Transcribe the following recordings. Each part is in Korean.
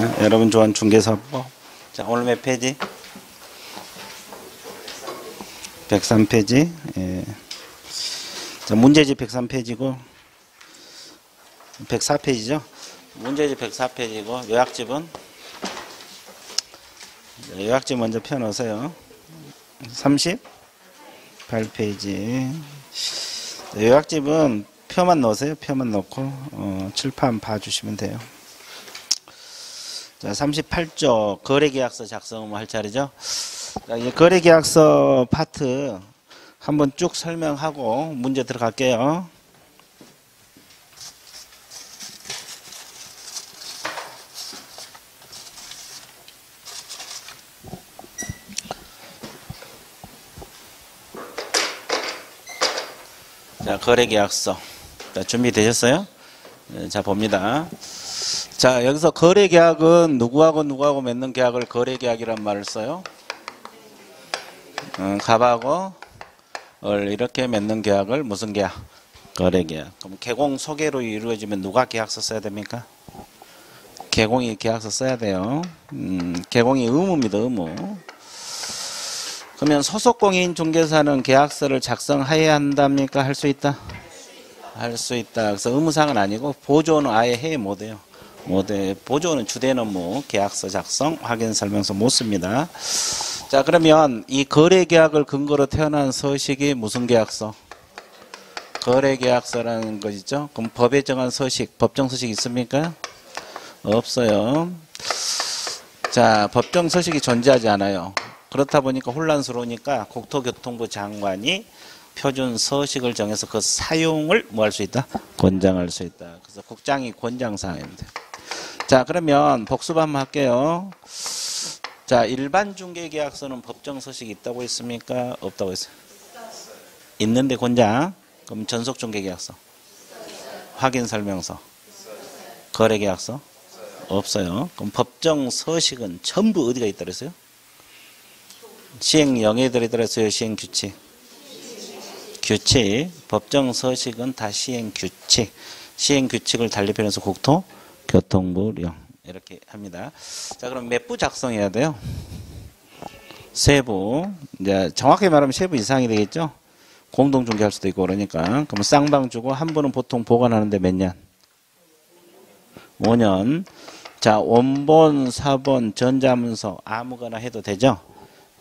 자, 여러분 좋아하는 중개사법. 자, 오늘 몇 페이지? 103페이지. 예. 자, 문제집 103페이지고 104페이지죠. 문제집 104페이지고 요약집은 요약집 먼저 펴놓으세요. 38페이지. 요약집은 표만 넣으세요. 표만 넣고 칠판 봐주시면 돼요. 자, 38조 거래계약서 작성 할 차례죠. 자, 이 거래계약서 파트 한번 쭉 설명하고 문제 들어갈게요. 자, 거래계약서. 자, 준비되셨어요? 자, 봅니다. 자, 여기서 거래계약은 누구하고 맺는 계약을 거래계약이란 말을 써요? 갑하고 이렇게 맺는 계약을 무슨 계약? 거래계약. 그럼 개공 소개로 이루어지면 누가 계약서 써야 됩니까? 개공이 계약서 써야 돼요. 개공이 의무입니다. 의무. 그러면 소속공인 중개사는 계약서를 작성해야 한답니까? 할 수 있다? 할 수 있다. 그래서 의무사항은 아니고 보조는 아예 해 못해요. 못해. 보조는 주된 업무, 계약서 작성, 확인 설명서 못 씁니다. 자, 그러면 이 거래계약을 근거로 태어난 서식이 무슨 계약서? 거래계약서라는 것이죠. 그럼 법에 정한 서식, 법정서식 있습니까? 없어요. 자, 법정서식이 존재하지 않아요. 그렇다 보니까 혼란스러우니까 국토교통부 장관이 표준 서식을 정해서 그 사용을 뭐 할 수 있다? 권장할 수 있다. 그래서 국장이 권장사항입니다. 자, 그러면 복습 한번 할게요. 자, 일반 중개계약서는 법정서식이 있다고 했습니까? 없다고 했어요? 있는데 권장. 그럼 전속중개계약서? 확인설명서? 거래계약서? 없어요. 그럼 법정서식은 전부 어디가 있다 그랬어요? 시행령에 들어있어요? 시행규칙? 규칙. 법정서식은 다 시행규칙. 시행규칙을 달리 표현해서 국토교통부령. 이렇게 합니다. 자, 그럼 몇 부 작성해야 돼요? 세 부. 이제 정확히 말하면 세 부 이상이 되겠죠? 공동중개할 수도 있고 그러니까. 그럼 쌍방 주고 한 부는 보통 보관하는데 몇 년? 5년. 자, 원본, 사본, 전자문서 아무거나 해도 되죠?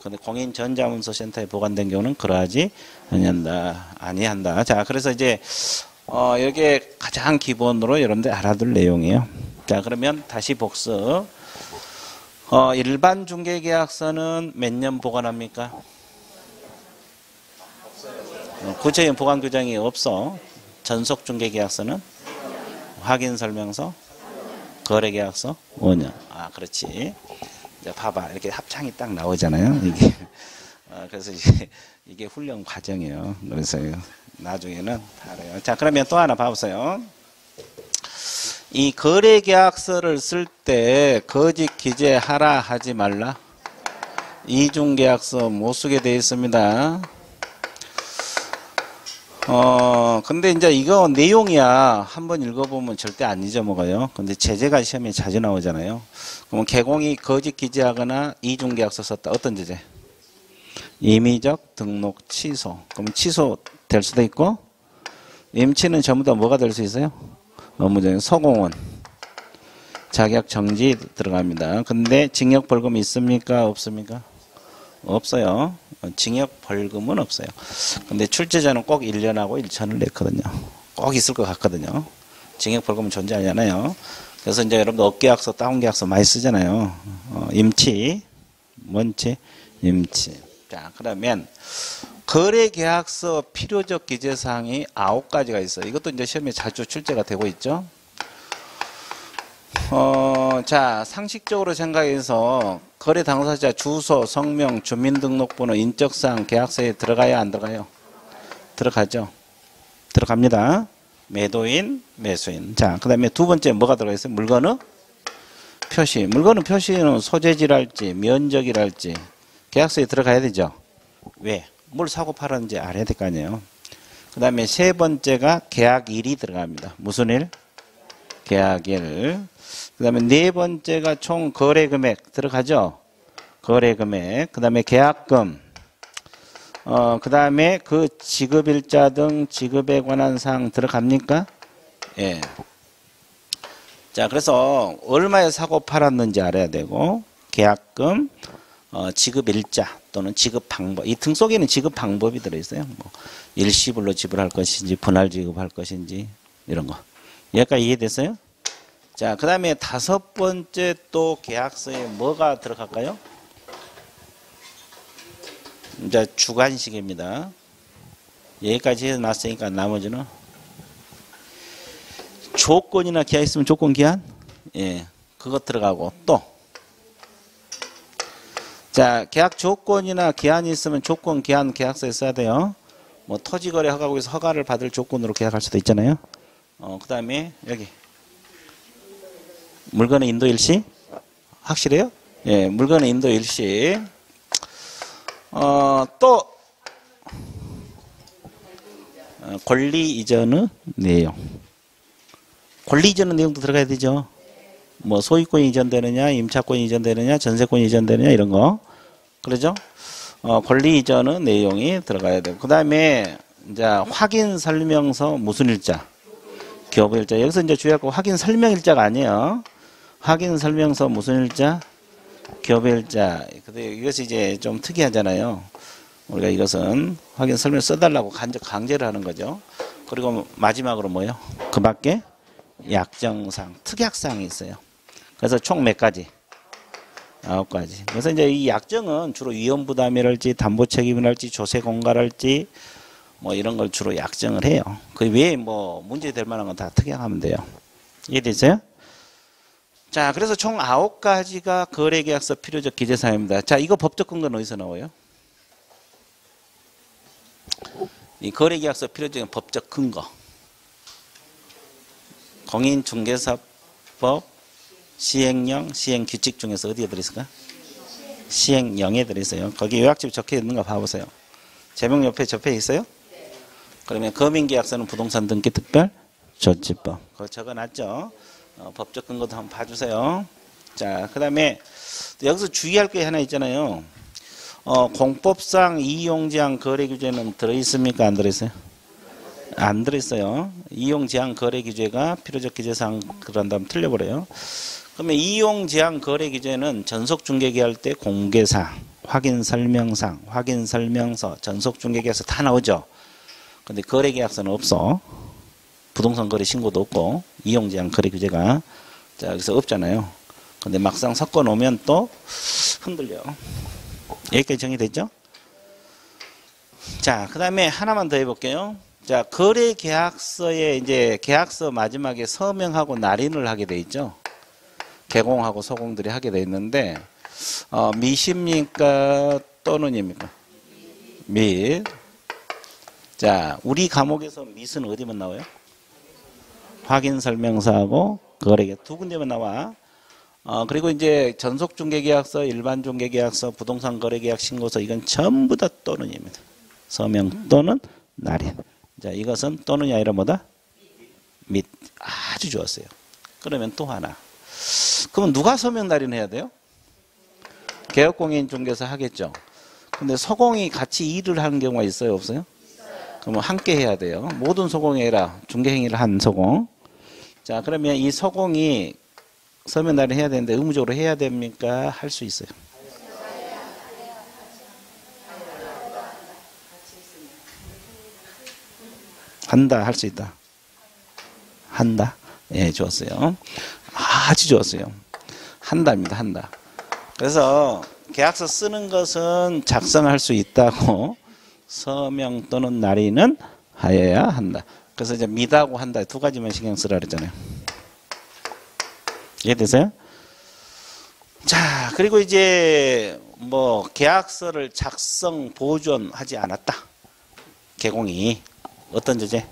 근데 공인 전자문서 센터에 보관된 경우는 그러하지 아니한다. 자, 그래서 이제 이게 가장 기본으로 여러분들 알아둘 내용이에요. 자, 그러면 다시 복습. 일반 중개계약서는 몇 년 보관합니까? 구체적인 보관 규정이 없어. 전속 중개계약서는 확인설명서, 거래계약서 5년. 아, 그렇지. 이제 봐봐, 이렇게 합창이 딱 나오잖아요. 이게 그래서 이게 훈련 과정이에요. 그래서 나중에는 알아요. 자, 그러면 또 하나 봐보세요. 이 거래계약서를 쓸 때 거짓 기재하라 하지 말라. 이중계약서 못 쓰게 되어 있습니다. 근데 이제 이거 내용이야. 한번 읽어보면 절대 안 잊어먹어요. 근데 제재가 시험에 자주 나오잖아요. 그러면 개공이 거짓 기재하거나 이중계약서 썼다. 어떤 제재? 임의적 등록 취소. 그럼 취소 될 수도 있고, 임치는 전부 다 뭐가 될 수 있어요? 업무적인 소공원. 자격 정지 들어갑니다. 근데 징역 벌금이 있습니까? 없습니까? 없어요. 징역 벌금은 없어요. 근데 출제자는 꼭 1년하고 1천을 냈거든요. 꼭 있을 것 같거든요. 징역 벌금은 존재하잖아요. 그래서 이제 여러분들 업계약서, 다운계약서 많이 쓰잖아요. 임치, 뭔치? 임치. 자, 그러면 거래계약서 필요적 기재사항이 9가지가 있어요. 이것도 이제 시험에 자주 출제가 되고 있죠. 자, 상식적으로 생각해서 거래 당사자 주소, 성명, 주민등록번호, 인적사항 계약서에 들어가요? 안 들어가요? 들어가죠. 들어갑니다. 매도인, 매수인. 자, 그 다음에 두 번째 뭐가 들어가 있어요? 물건의 표시. 물건의 표시는 소재지랄지, 면적이랄지 계약서에 들어가야 되죠. 왜? 뭘 사고 팔았는지 알아야 될 거 아니에요. 그 다음에 세 번째가 계약일이 들어갑니다. 무슨 일? 계약일. 그 다음에 네 번째가 총 거래 금액 들어가죠? 거래 금액. 그 다음에 계약금. 그 다음에 그 지급일자 등 지급에 관한 사항 들어갑니까? 예. 자, 그래서 얼마에 사고 팔았는지 알아야 되고, 계약금, 지급일자 또는 지급 방법. 이 등 속에는 지급 방법이 들어있어요. 뭐 일시불로 지불할 것인지, 분할 지급할 것인지, 이런 거. 여기까지 이해됐어요? 자, 그 다음에 다섯 번째 또 계약서에 뭐가 들어갈까요? 이제 주관식입니다. 여기까지 해놨으니까 나머지는 조건이나 기한 있으면 조건 기한, 예, 그것 들어가고 또, 자, 계약 조건이나 기한이 있으면 조건 기한 계약서에 써야 돼요. 뭐 토지거래 허가국에서 허가를 받을 조건으로 계약할 수도 있잖아요. 그 다음에 여기 물건의 인도 일시 확실해요? 예, 물건의 인도 일시. 또 권리 이전의 내용. 권리 이전의 내용도 들어가야 되죠. 뭐 소유권이 이전되느냐, 임차권이 이전되느냐, 전세권이 이전되느냐 이런 거. 그러죠? 권리 이전의 내용이 들어가야 되고. 그다음에 이제 확인 설명서 무슨 일자? 교부 일자. 여기서 이제 주의할 거 확인 설명 일자가 아니에요. 확인 설명서 무슨 일자? 교부 일자. 근데 이것이 이제 좀 특이하잖아요. 우리가 이것은 확인 설명 써달라고 강제를 하는 거죠. 그리고 마지막으로 뭐요? 그 밖에 약정상, 특약사항이 있어요. 그래서 총 몇 가지? 9가지. 그래서 이제 이 약정은 주로 위험부담이랄지, 담보책임이랄지, 조세공갈할지, 뭐 이런 걸 주로 약정을 해요. 그 외에 뭐 문제될 만한 건 다 특약하면 돼요. 이해되세요? 자, 그래서 총 9가지가 거래계약서 필요적 기재사항입니다. 자, 이거 법적 근거는 어디서 나와요? 이 거래계약서 필요적 법적 근거. 공인중개사법 시행령, 시행규칙 중에서 어디에 들어있을까? 시행령에 들어있어요. 거기 요약집에 적혀 있는가 봐보세요. 제목 옆에 적혀 있어요? 그러면 거민계약서는 부동산 등기 특별 조치법. 그거 적어놨죠? 법적 근거도 한번 봐주세요. 자, 그 다음에 여기서 주의할 게 하나 있잖아요. 공법상 이용제한 거래규제는 들어있습니까? 안 들어있어요? 안 들어있어요. 이용제한 거래규제가 필요적 기재사항 그런다면 틀려버려요. 그러면 이용제한 거래규제는 전속중개계할 때 공개사항, 확인설명사항, 확인설명서, 전속중개계약서 다 나오죠. 근데 거래계약서는 없어. 부동산 거래 신고도 없고 이용제한 거래규제가 자 여기서 없잖아요. 근데 막상 섞어 놓으면 또 흔들려. 여기까지 정리됐죠? 자, 그 다음에 하나만 더 해볼게요. 자, 거래계약서에 이제 계약서 마지막에 서명하고 날인을 하게 돼 있죠. 개공하고 소공들이 하게 돼 있는데 미십니까 또는입니까? 밋. 자, 우리 과목에서 밋은 어디만 나와요? 확인설명서하고 거래계약 두 군데만 나와. 그리고 이제 전속중개계약서, 일반중개계약서, 부동산 거래계약 신고서 이건 전부 다 또는입니다. 서명 또는 날인. 자, 이것은 또는이 아니라 뭐다? 밋. 아주 좋았어요. 그러면 또 하나. 그러면 누가 서명 날인해야 돼요? 개업공인중개사 하겠죠. 근데 소공이 같이 일을 하는 경우가 있어요, 없어요? 그러면 함께 해야 돼요. 모든 소공이 아니라 중개행위를 한 소공. 자, 그러면 이 소공이 서명 날인해야 되는데 의무적으로 해야 됩니까? 할 수 있어요. 한다, 할 수 있다. 한다. 예, 좋았어요. 아주 좋았어요. 한다입니다, 한다. 그래서 계약서 쓰는 것은 작성할 수 있다고 서명 또는 날인은 하여야 한다. 그래서 이제 밋하고 한다 두 가지만 신경 쓰라 그랬잖아요. 이해되세요? 자, 그리고 이제 뭐 계약서를 작성 보존하지 않았다. 개공이 어떤 죄제?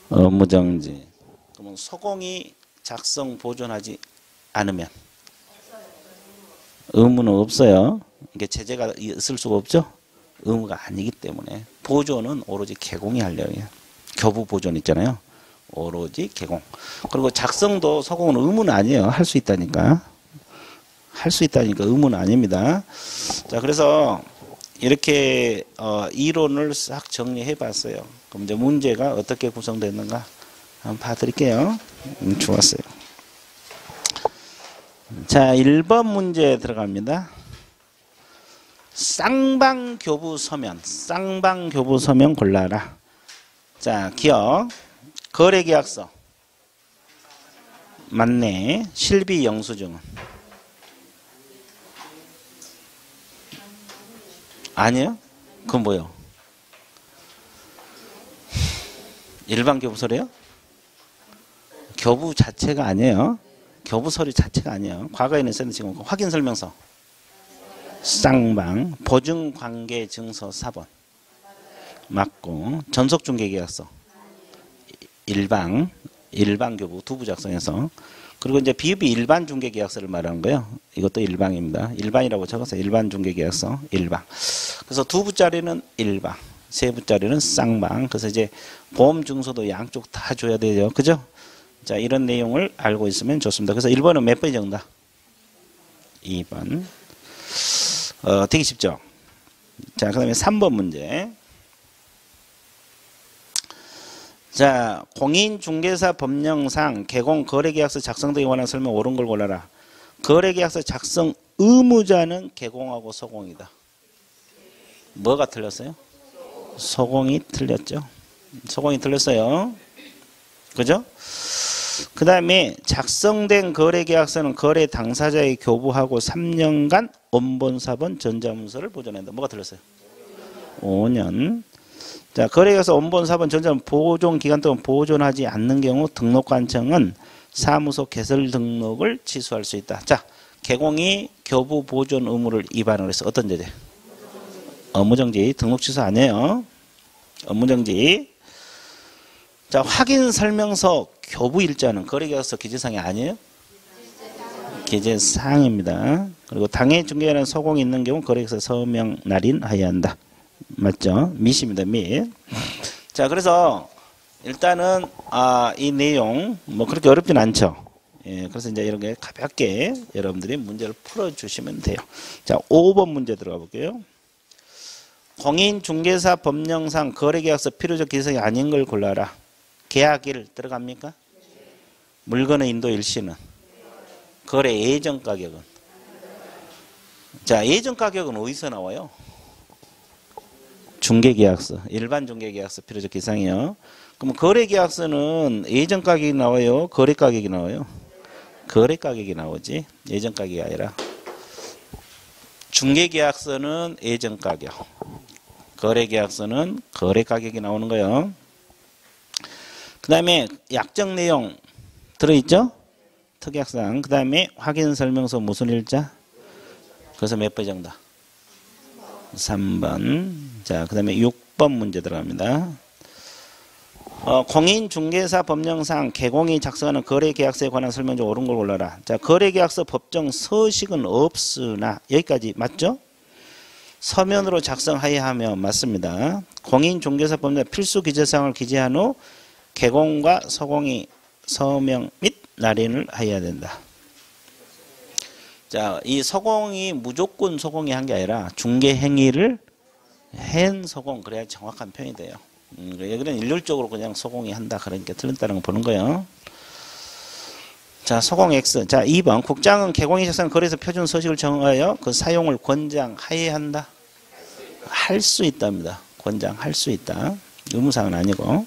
업무정지. 그러면 소공이 작성 보존하지 않으면 의무는 없어요. 이게 제재가 있을 수가 없죠. 의무가 아니기 때문에 보존은 오로지 개공이 하려고 해요. 교부 보존 있잖아요. 오로지 개공. 그리고 작성도 서공은 의무는 아니에요. 할 수 있다니까. 할 수 있다니까 의무는 아닙니다. 자, 그래서 이렇게 이론을 싹 정리해 봤어요. 그럼 이제 문제가 어떻게 구성됐는가 한번 봐드릴게요. 좋았어요. 자, 1번 문제 들어갑니다. 쌍방교부 서면, 쌍방교부 서면 골라라. 자, 기억, 거래계약서, 맞네. 실비 영수증은 아니에요? 그건 뭐예요? 일반 교부서래요? 교부 자체가 아니에요. 교부 서류 자체가 아니에요. 과거에는 있었는데 지금 확인 설명서, 쌍방, 보증관계 증서 4번 맞고, 전속중개계약서, 일방 교부 두부 작성해서, 그리고 이제 비읍이 일반 중개계약서를 말하는 거예요. 이것도 일방입니다. 일반이라고 적어서 일반 중개계약서 일방. 그래서 두부짜리는 일방, 세부짜리는 쌍방. 그래서 이제 보험 증서도 양쪽 다 줘야 되죠. 그죠? 자, 이런 내용을 알고 있으면 좋습니다. 그래서 1번은 몇 번이 정답? 2번. 되게 쉽죠? 자, 그 다음에 3번 문제. 자, 공인중개사 법령상 개공 거래계약서 작성 등에 관한 설명 옳은 걸 골라라. 거래계약서 작성 의무자는 개공하고 서공이다. 뭐가 틀렸어요? 서공이 틀렸죠. 서공이 틀렸어요. 그죠? 그 다음에 작성된 거래계약서는 거래 당사자의 교부하고 3년간 원본사본 전자문서를 보존한다. 뭐가 틀렸어요? 5년. 자, 거래계약서 원본사본 전자문 보존 기간 동안 보존하지 않는 경우 등록관청은 사무소 개설 등록을 취소할 수 있다. 자, 개공이 교부 보존 의무를 위반을 해서 어떤 죄제? 업무정지. 등록 취소 아니에요. 업무정지. 자, 확인 설명서 교부 일자는 거래계약서 기재사항이 아니에요? 기재사항입니다. 그리고 당해 중개하는 서공이 있는 경우 거래계약서 서명 날인하여야 한다. 맞죠? 밑입니다. 밑. 자, 그래서 일단은 이 내용 뭐 그렇게 어렵진 않죠. 예, 그래서 이제 이런 게 가볍게 여러분들이 문제를 풀어주시면 돼요. 자, 5번 문제 들어가 볼게요. 공인중개사 법령상 거래계약서 필요적 기재사항이 아닌 걸 골라라. 계약일 들어갑니까? 물건의 인도 일시는? 거래 예정 가격은? 자, 예정 가격은 어디서 나와요? 중개계약서, 일반 중개계약서 필요적 기상이요. 그럼 거래계약서는 예정 가격이 나와요? 거래 가격이 나와요? 거래 가격이 나오지. 예정 가격이 아니라. 중개계약서는 예정 가격, 거래계약서는 거래 가격이 나오는 거예요. 그 다음에 약정 내용 들어있죠? 특약사항. 그 다음에 확인설명서 무슨 일자? 그래서 몇 번 정답? 3번. 자, 그 다음에 6번 문제 들어갑니다. 공인중개사 법령상 개공이 작성하는 거래계약서에 관한 설명 중 옳은 걸 골라라. 자, 거래계약서 법정 서식은 없으나 여기까지 맞죠? 서면으로 작성하여야 하며 맞습니다. 공인중개사 법령 필수 기재사항을 기재한 후 개공과 서공이 서명 및 날인을 하여야 된다. 자, 이 서공이 무조건 서공이 한 게 아니라 중개 행위를 한 서공, 그래야 정확한 표현이 돼요. 여기는 일률적으로 그냥 서공이 한다, 그러니까 틀렸다는 거 보는 거예요. 자, 서공 X. 자, 2번. 국장은 개공이 작성한 거래에서 표준 서식을 정하여 그 사용을 권장하여야 한다. 할 수 있답니다. 권장할 수 있다. 의무사항은 아니고.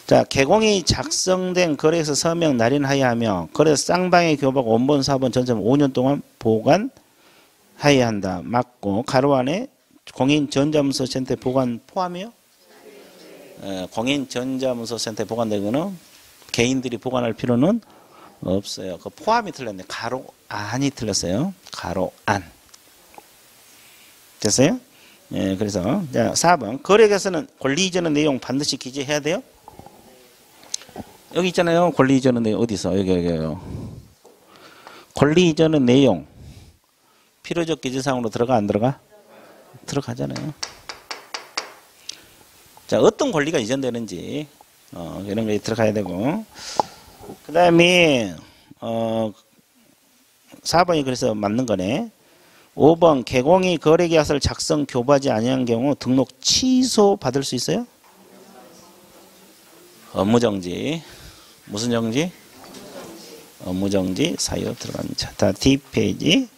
자, 개공이 작성된 거래에서 서명 날인하여야 하며 거래에서 쌍방의 교부하고 원본 사본 전점 5년 동안 보관하여야 한다. 맞고, 가로 안에 공인 전자문서 센터에 보관 포함이요? 공인 전자문서 센터에 보관되는 거는 개인들이 보관할 필요는 없어요. 그 포함이 틀렸네. 가로 안이 틀렸어요. 가로 안. 됐어요? 예, 그래서 자, 4번. 거래계약서는 권리 이전의 내용 반드시 기재해야 돼요? 여기 있잖아요. 권리 이전의 내용 어디서? 여기요. 권리 이전의 내용 필요적 기재사항으로 들어가 안 들어가? 들어가잖아요. 자, 어떤 권리가 이전되는지 이런 게 들어가야 되고. 그 다음에, 4번이 그래서 맞는 거네. 5번, 개공이 거래계약서를 작성, 교부하지 아니한 경우 등록 취소 받을 수 있어요? 업무정지. 무슨 정지? 업무정지 사유 들어갑니다. 다 D페이지.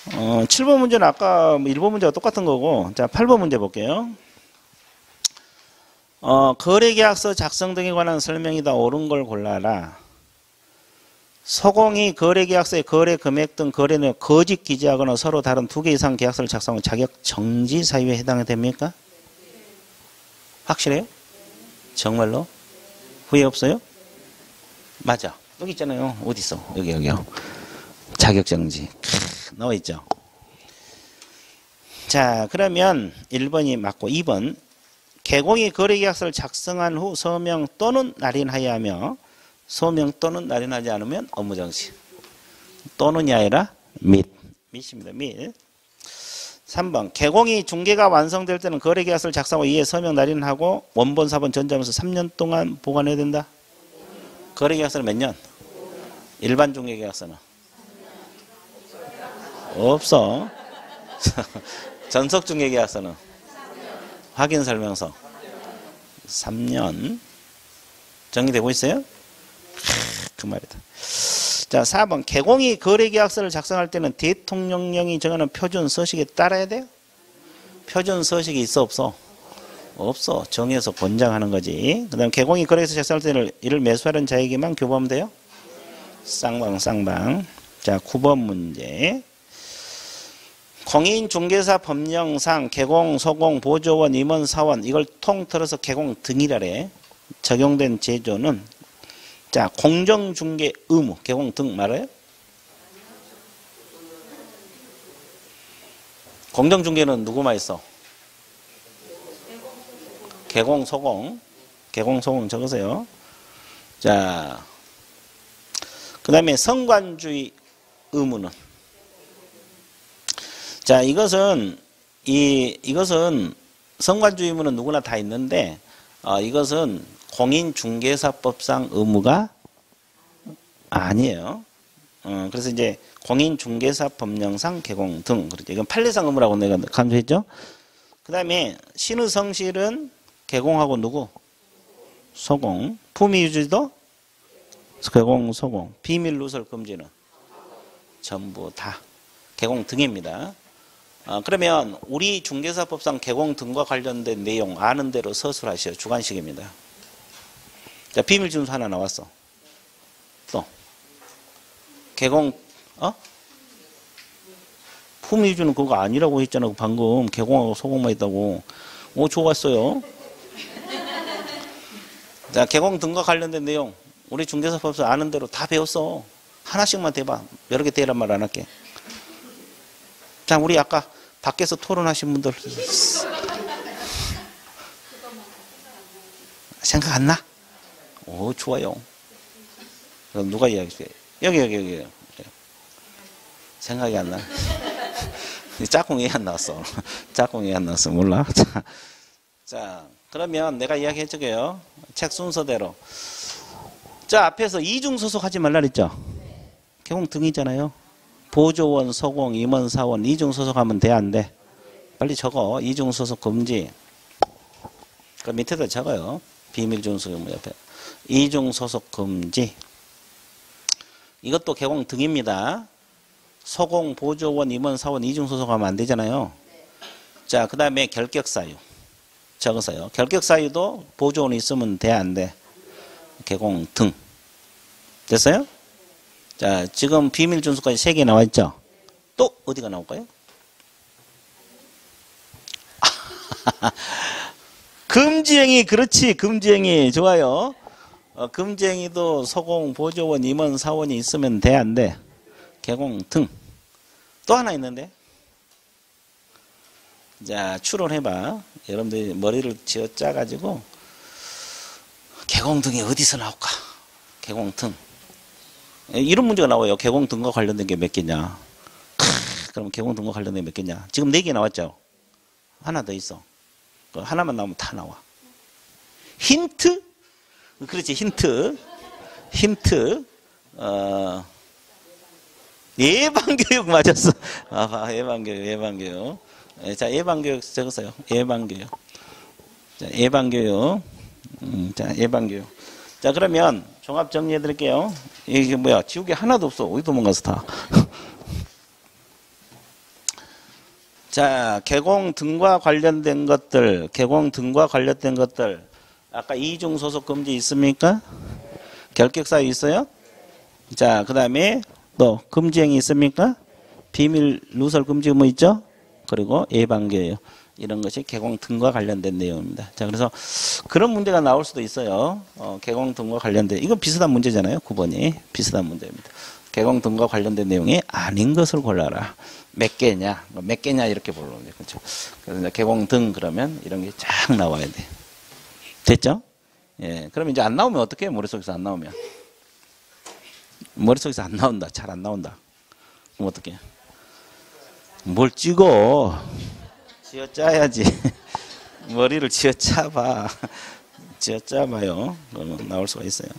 7번 문제는 아까 1번 문제와 똑같은 거고. 자, 8번 문제 볼게요. 거래계약서 작성 등에 관한 설명이다. 옳은 걸 골라라. 서공이 거래계약서의 거래 금액 등 거래 내용 거짓 기재하거나 서로 다른 2개 이상 계약서를 작성하면 자격 정지 사유에 해당이 됩니까? 확실해요? 정말로? 후회 없어요? 맞아. 여기 있잖아요. 어디 있어? 여기요. 자격 정지. 나와 있죠. 자, 그러면 1번이 맞고 2번. 개공이 거래계약서를 작성한 후 서명 또는 날인하여 하며 소명 또는 날인하지 않으면 업무정지. 또는이 아니라 밑입니다. 밑. 3번. 개공이 중개가 완성될 때는 거래계약서를 작성하고 이에 서명 날인하고 원본 사본 전자하면서 3년 동안 보관해야 된다. 거래계약서는 몇 년? 일반 중개계약서는? 없어. 전속중개계약서는? 확인설명서? 3년. 정리되고 있어요? 그 말이다. 자, 4번. 개공이 거래계약서를 작성할 때는 대통령령이 정하는 표준 서식에 따라야 돼요? 표준 서식이 있어 없어? 없어. 정해서 권장하는 거지. 그 다음 개공이 거래계약서 작성할 때는 이를 매수하는 자에게만 교부하면 돼요? 쌍방. 자, 9번 문제. 공인중개사 법령상 개공, 소공, 보조원, 임원, 사원 이걸 통틀어서 개공 등이라래. 적용된 제조는 자, 공정중개 의무, 개공 등 말아요? 공정중개는 누구만 있어? 개공, 소공. 개공, 소공 적으세요. 자, 그 다음에 성관주의 의무는? 자, 이것은 성관주의 의무는 누구나 다 있는데, 이것은 공인중개사법상 의무가 아니에요. 그래서 이제 공인중개사법령상 개공 등. 그렇죠. 이건 판례상 의무라고 내가 강조했죠. 그 다음에 신의 성실은 개공하고 누구? 소공. 품위유지도 개공, 소공. 비밀 누설 금지는 전부 다 개공 등입니다. 그러면 우리 중개사법상 개공 등과 관련된 내용 아는 대로 서술하시오. 주관식입니다. 자, 비밀 준수 하나 나왔어. 또 개공 품위주는 그거 아니라고 했잖아. 방금 개공하고 소공만 있다고. 오, 좋았어요. 자, 개공 등과 관련된 내용 우리 중개사법상 아는 대로 다 배웠어. 하나씩만 대봐. 여러 개 대란 말 안 할게. 자, 우리 아까 밖에서 토론하신 분들 생각 안 나? 오, 좋아요. 그럼 누가 이야기해? 여기. 생각이 안 나. 짝꿍 왜 안 나왔어? 짝꿍 왜 안 나왔어? 몰라? 자, 그러면 내가 이야기 해줄게요. 책 순서대로. 자, 앞에서 이중소속 하지 말라 그랬죠? 개공 등이잖아요. 보조원, 소공, 임원, 사원 이중소속하면 돼, 안 돼? 빨리 적어. 이중소속 금지. 그 밑에다 적어요. 비밀준수 의무 옆에. 이중소속 금지. 이것도 개공 등입니다. 소공, 보조원, 임원, 사원 이중소속하면 안 되잖아요. 자, 그 다음에 결격사유. 적으세요. 결격사유도 보조원이 있으면 돼, 안 돼? 개공 등. 됐어요? 자, 지금 비밀준수까지 3개 나와 있죠? 또 어디가 나올까요? 금지행위, 그렇지. 금지행위. 좋아요. 금지행위도 소공, 보조원, 임원, 사원이 있으면 돼, 안 돼? 개공 등. 또 하나 있는데? 자, 추론해봐. 여러분들이 머리를 쥐어 짜가지고 개공 등이 어디서 나올까? 개공 등. 이런 문제가 나와요. 개공 등과 관련된 게 몇 개냐? 그럼 개공 등과 관련된 게 몇 개냐? 지금 4개 나왔죠? 하나 더 있어. 하나만 나오면 다 나와. 힌트? 그렇지. 힌트. 예방교육 맞았어. 아, 예방교육. 자, 예방교육 적으세요. 예방교육. 자, 예방교육. 자, 예방교육. 자, 그러면 종합 정리해 드릴게요. 이게 뭐야? 지우개 하나도 없어. 어디 도망가서 다. 자, 개공 등과 관련된 것들. 아까 이중 소속 금지 있습니까? 결격사유 있어요? 자, 그 다음에 또 금지행위 있습니까? 비밀 누설 금지 의무 있죠? 그리고 예방교육. 이런 것이 개공 등과 관련된 내용입니다. 자, 그래서 그런 문제가 나올 수도 있어요. 개공 등과 관련된, 이건 비슷한 문제잖아요. 9번이. 비슷한 문제입니다. 개공 등과 관련된 내용이 아닌 것을 골라라. 몇 개냐 이렇게 보는 거죠. 그렇죠? 그래서 이제 개공 등 그러면 이런 게 쫙 나와야 돼. 됐죠? 예. 그럼 이제 안 나오면 어떻게 해요? 머릿속에서 안 나오면. 머릿속에서 안 나온다. 잘 안 나온다. 그럼 어떻게 해요? 뭘 찍어? 쥐어짜야지. 머리를 쥐어짜봐. 쥐어짜봐요. 그러면 나올 수가 있어요.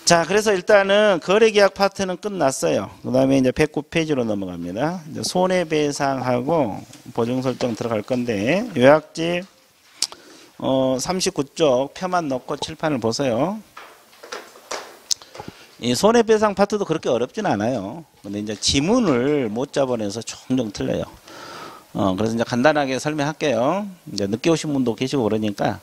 자, 그래서 일단은 거래계약 파트는 끝났어요. 그 다음에 이제 109페이지로 넘어갑니다. 이제 손해배상하고 보증설정 들어갈 건데, 요약집 39쪽 표만 넣고 칠판을 보세요. 이 손해배상 파트도 그렇게 어렵진 않아요. 근데 이제 지문을 못 잡아내서 종종 틀려요. 그래서 이제 간단하게 설명할게요. 이제 늦게 오신 분도 계시고 그러니까,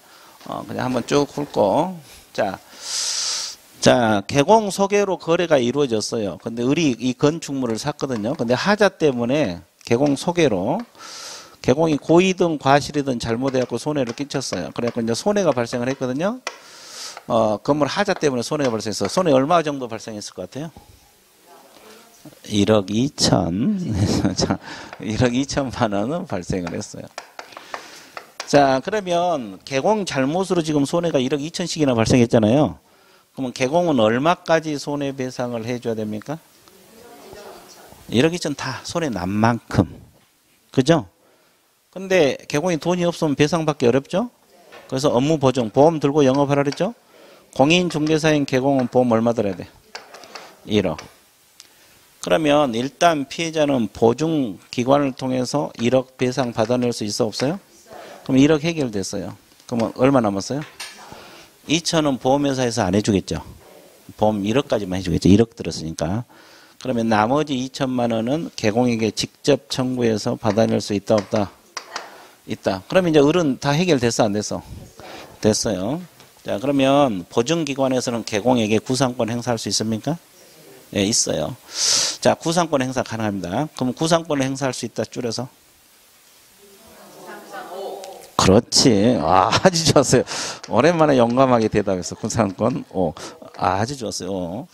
그냥 한번 쭉 훑고. 자, 개공 소개로 거래가 이루어졌어요. 근데 우리 이 건축물을 샀거든요. 근데 하자 때문에 개공 소개로, 개공이 고의든 과실이든 잘못해갖고 손해를 끼쳤어요. 그래갖고 이제 손해가 발생을 했거든요. 건물 하자 때문에 손해가 발생했어요. 손해 얼마 정도 발생했을 것 같아요? 1억 2천. 자, 1억 2천만 원은 발생을 했어요. 자, 그러면 개공 잘못으로 지금 손해가 1억 2천씩이나 발생했잖아요. 그러면 개공은 얼마까지 손해배상을 해줘야 됩니까? 1억 2천 다 손해 난 만큼. 그죠? 근데 개공이 돈이 없으면 배상받기 어렵죠? 그래서 업무 보증, 보험 들고 영업하라 그랬죠? 공인중개사인 개공은 보험 얼마 들어야 돼? 1억. 그러면 일단 피해자는 보증기관을 통해서 1억 배상 받아낼 수 있어 없어요? 그럼 1억 해결됐어요. 그러면 얼마 남았어요? 2천은 보험회사에서 안 해주겠죠. 보험 1억까지만 해주겠죠. 1억 들었으니까. 그러면 나머지 2천만 원은 개공에게 직접 청구해서 받아낼 수 있다 없다? 있다. 그러면 이제 을은 다 해결됐어 안 됐어? 됐어요. 자, 그러면 보증기관에서는 개공에게 구상권 행사할 수 있습니까? 네, 있어요. 자, 구상권 행사 가능합니다. 그럼 구상권을 행사할 수 있다 줄여서? 그렇지. 아주 좋았어요. 오랜만에 용감하게 대답했어. 구상권. 아주 좋았어요.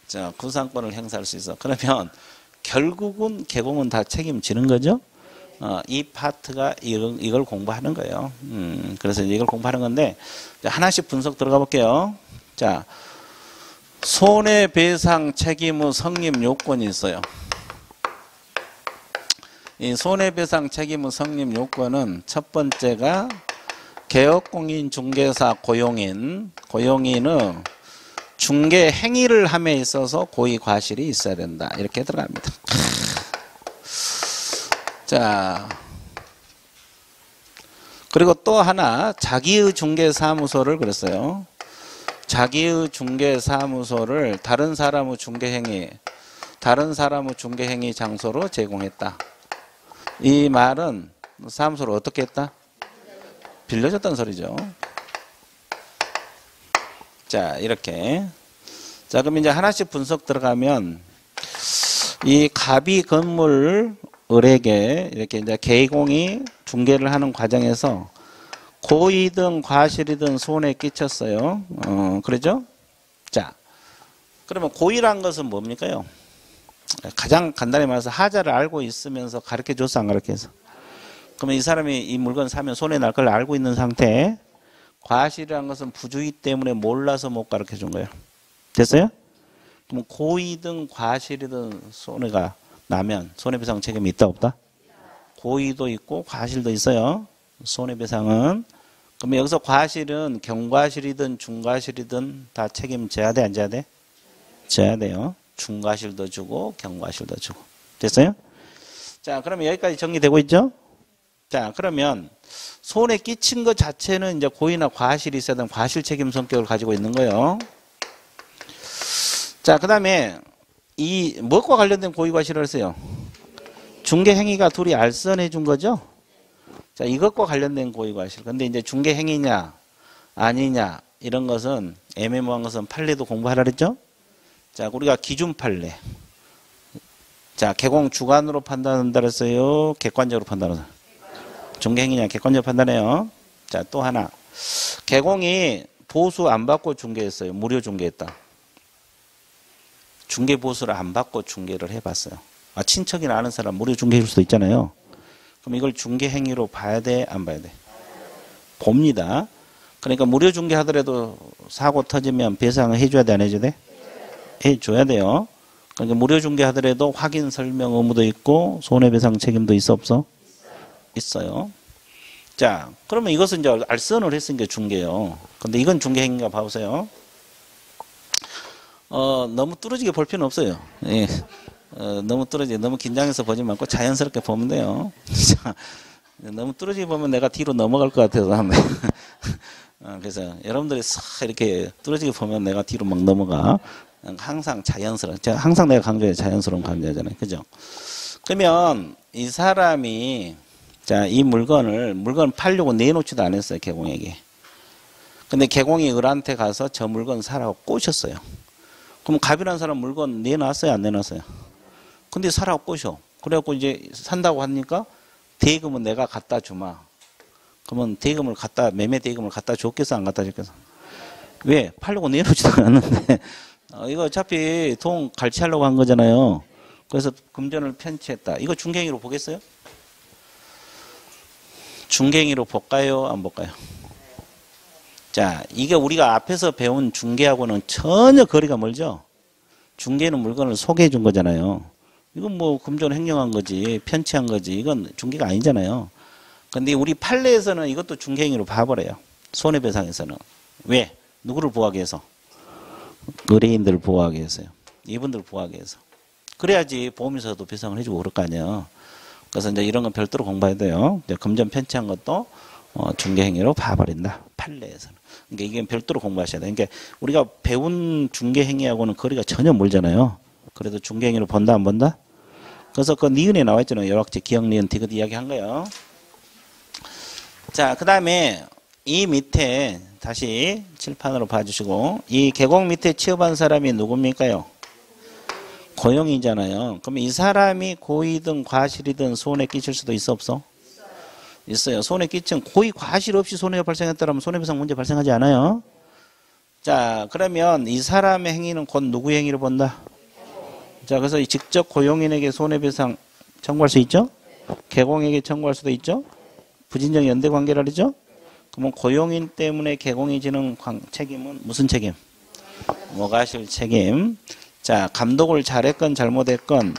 자, 구상권을 행사할 수 있어. 그러면 결국은 개공은 다 책임지는 거죠. 이 파트가 이걸 공부하는 거예요. 그래서 이걸 공부하는 건데, 하나씩 분석 들어가 볼게요. 자, 손해배상 책임의 성립 요건이 있어요. 이 손해배상 책임의 성립 요건은 첫 번째가 개업공인중개사 고용인의 중개 행위를 함에 있어서 고의 과실이 있어야 된다. 이렇게 들어갑니다. 자, 그리고 또 하나 자기의 중개사무소를 그랬어요. 자기의 중개사무소를 다른 사람의 중개행위 장소로 제공했다. 이 말은 사무소를 어떻게 했다? 빌려줬다는 소리죠. 자, 이렇게. 자, 그럼 이제 하나씩 분석 들어가면 이 갑이 건물 을에게 이렇게 이제 개공이 중개를 하는 과정에서 고의든 과실이든 손해 끼쳤어요. 그러죠? 자, 그러면 고의란 것은 뭡니까요? 가장 간단히 말해서 하자를 알고 있으면서 가르쳐줘서 안 가르쳐서. 그러면 이 사람이 이 물건 사면 손해 날 걸 알고 있는 상태에 과실이라는 것은 부주의 때문에 몰라서 못 가르쳐준 거예요. 됐어요? 그럼 고의든 과실이든 손해가 나면 손해배상 책임이 있다 없다? 고의도 있고 과실도 있어요. 손해배상은. 그러면 여기서 과실은 경과실이든 중과실이든 다 책임져야 돼, 안 져야 돼? 져야 돼요. 중과실도 주고 경과실도 주고. 됐어요? 자, 그러면 여기까지 정리되고 있죠? 자, 그러면 손에 끼친 것 자체는 이제 고의나 과실이 있어야 되는 과실 책임 성격을 가지고 있는 거예요. 자, 그 다음에 이 무엇과 관련된 고의 과실을 했어요? 중개 행위가 둘이 알선해 준 거죠? 자, 이것과 관련된 고의 과실. 근데 이제 중개 행위냐 아니냐 이런 것은 애매모호한 것은 판례도 공부하라 그랬죠? 자, 우리가 기준 판례. 자, 개공 주관으로 판단한다 그랬어요? 객관적으로 판단한다? 중개 행위냐 객관적으로 판단해요. 자, 또 하나. 개공이 보수 안 받고 중개했어요. 무료 중개했다. 중개 보수를 안 받고 중개를 해봤어요. 아, 친척이나 아는 사람 무료 중개해줄 수도 있잖아요. 그럼 이걸 중개 행위로 봐야 돼, 안 봐야 돼? 봅니다. 그러니까 무료 중개하더라도 사고 터지면 배상을 해줘야 돼, 안 해줘야 돼? 해줘야 돼요. 그러니까 무료 중개하더라도 확인 설명 의무도 있고 손해배상 책임도 있어, 없어? 있어요. 자, 그러면 이것은 이제 알선을 했으니까 중개요. 근데 이건 중개 행위인가 봐보세요. 너무 뚫어지게 볼 필요는 없어요. 예. 너무 긴장해서 보지 말고 자연스럽게 보면 돼요. 너무 뚫어지게 보면 내가 뒤로 넘어갈 것 같아서 하는데. 그래서 여러분들이 싹 이렇게 뚫어지게 보면 내가 뒤로 막 넘어가. 항상 자연스러운, 항상 내가 강조해 자연스러운 강조하잖아요. 그죠? 그러면 이 사람이 자, 이 물건을 팔려고 내놓지도 않았어요. 개공에게. 근데 개공이 을한테 가서 저 물건 사라고 꼬셨어요. 그럼 갑이라는 사람 물건 내놨어요? 안 내놨어요? 근데 사라고 꼬셔. 그래갖고 이제 산다고 하니까 대금은 내가 갖다 주마. 그러면 매매 대금을 갖다 줬겠어? 안 갖다 줬겠어? 왜? 팔려고 내놓지도 않았는데. 이거 어차피 돈 갈취하려고 한 거잖아요. 그래서 금전을 편취했다. 이거 중개행위로 보겠어요? 중개행위로 볼까요? 안 볼까요? 자, 이게 우리가 앞에서 배운 중개하고는 전혀 거리가 멀죠? 중개는 물건을 소개해 준 거잖아요. 이건 뭐 금전 횡령한 거지, 편취한 거지. 이건 중개가 아니잖아요. 근데 우리 판례에서는 이것도 중개행위로 봐버려요. 손해배상에서는. 왜? 누구를 보호하기 위해서? 의뢰인들을 보호하기 위해서요. 이분들을 보호하기 위해서. 그래야지 보험회사도 배상을 해주고 그럴 거 아니에요. 그래서 이제 이런 건 별도로 공부해야 돼요. 이제 금전 편취한 것도 중개행위로 봐버린다. 판례에서는. 그러니까 이게 별도로 공부하셔야 돼요. 그러니까 우리가 배운 중개행위하고는 거리가 전혀 멀잖아요. 그래도 중개행위로 본다, 안 본다? 그래서 그 니은에 나와 있잖아요. 여러 가지 기억, 니은, 디귿 이야기 한 거예요. 자, 그 다음에 이 밑에 다시 칠판으로 봐주시고 이 계곡 밑에 취업한 사람이 누굽니까요? 고용이잖아요. 그럼 이 사람이 고의든 과실이든 손해 끼칠 수도 있어, 없어? 있어요. 손해 끼친 고의 과실 없이 손해가 발생했다면 손해배상 문제 발생하지 않아요. 자, 그러면 이 사람의 행위는 곧 누구의 행위를 본다? 자, 그래서 이 직접 고용인에게 손해배상 청구할 수 있죠? 개공에게 청구할 수도 있죠? 부진정 연대관계라 그러죠? 그러면 고용인 때문에 개공이 지는 책임은 무슨 책임? 뭐가실 책임. 자, 감독을 잘했건 잘못했건,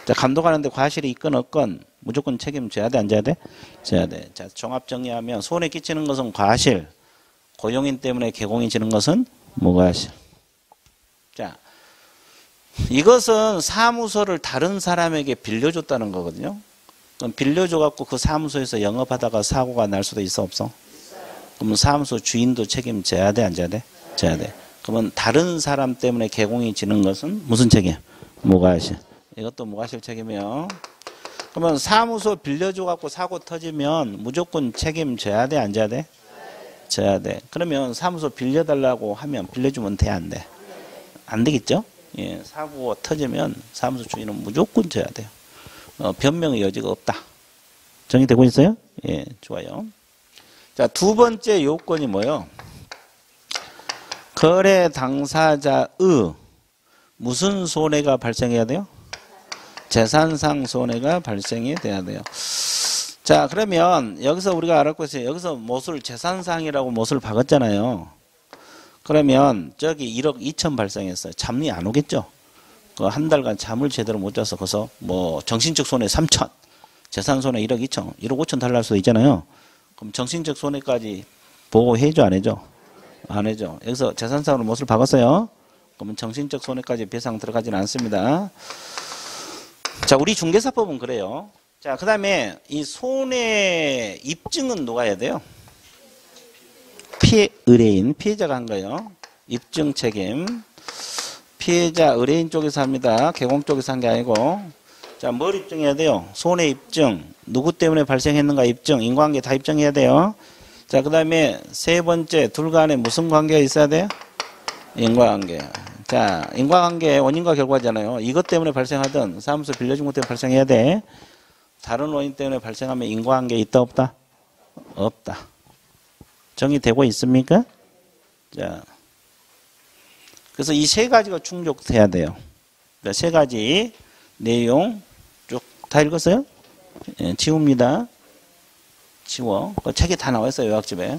자, 감독하는데 과실이 있건 없건 무조건 책임져야 돼, 안 져야 돼? 져야 돼. 자, 종합 정리하면 손해 끼치는 것은 과실, 고용인 때문에 개공이 지는 것은 무과실. 자, 이것은 사무소를 다른 사람에게 빌려줬다는 거거든요. 그럼 빌려줘갖고 그 사무소에서 영업하다가 사고가 날 수도 있어, 없어? 그러면 사무소 주인도 책임져야 돼, 안 져야 돼? 져야 돼. 그러면 다른 사람 때문에 개공이 지는 것은 무슨 책임? 무과실. 이것도 무과실 책임이에요. 그러면 사무소 빌려줘갖고 사고 터지면 무조건 책임져야 돼, 안 져야 돼? 져야 돼. 그러면 사무소 빌려달라고 하면 빌려주면 돼, 안 돼? 안 되겠죠? 예, 사고가 터지면 사무소 주인은 무조건 져야 돼요. 변명의 여지가 없다. 정리되고 있어요? 예, 좋아요. 자, 두 번째 요건이 뭐예요? 거래 당사자의 무슨 손해가 발생해야 돼요? 재산상 손해가 발생이 돼야 돼요. 자, 그러면 여기서 우리가 알았고 있어요. 여기서 못을 재산상이라고 못을 박았잖아요. 그러면 저기 1억 2천 발생했어요. 잠이 안 오겠죠? 그 한 달간 잠을 제대로 못 자서 거기서 뭐 정신적 손해 3천, 재산 손해 1억 2천, 1억 5천 달날 수도 있잖아요. 그럼 정신적 손해까지 보호해줘 안 해줘? 안 해줘. 여기서 재산상으로 무엇을 박았어요? 그러면 정신적 손해까지 배상 들어가지는 않습니다. 자, 우리 중개사법은 그래요. 자, 그 다음에 이 손해 입증은 누가 해야 돼요? 의뢰인, 피해자가 한 거예요. 입증 책임. 피해자, 의뢰인 쪽에서 합니다. 개공 쪽에서 한 게 아니고. 자, 뭘 입증해야 돼요? 손해 입증. 누구 때문에 발생했는가 입증. 인과관계 다 입증해야 돼요. 자, 그 다음에 세 번째, 둘 간에 무슨 관계가 있어야 돼요? 인과관계. 자, 인과관계 원인과 결과잖아요. 이것 때문에 발생하든 사무소 빌려준 것 때문에 발생해야 돼. 다른 원인 때문에 발생하면 인과관계 있다 없다? 없다. 정의되고 있습니까? 자, 그래서 이 세 가지가 충족돼야 돼요. 자, 세 가지 내용 쭉 다 읽었어요? 예, 지웁니다. 지워. 그 책에 다 나와 있어요, 요약집에.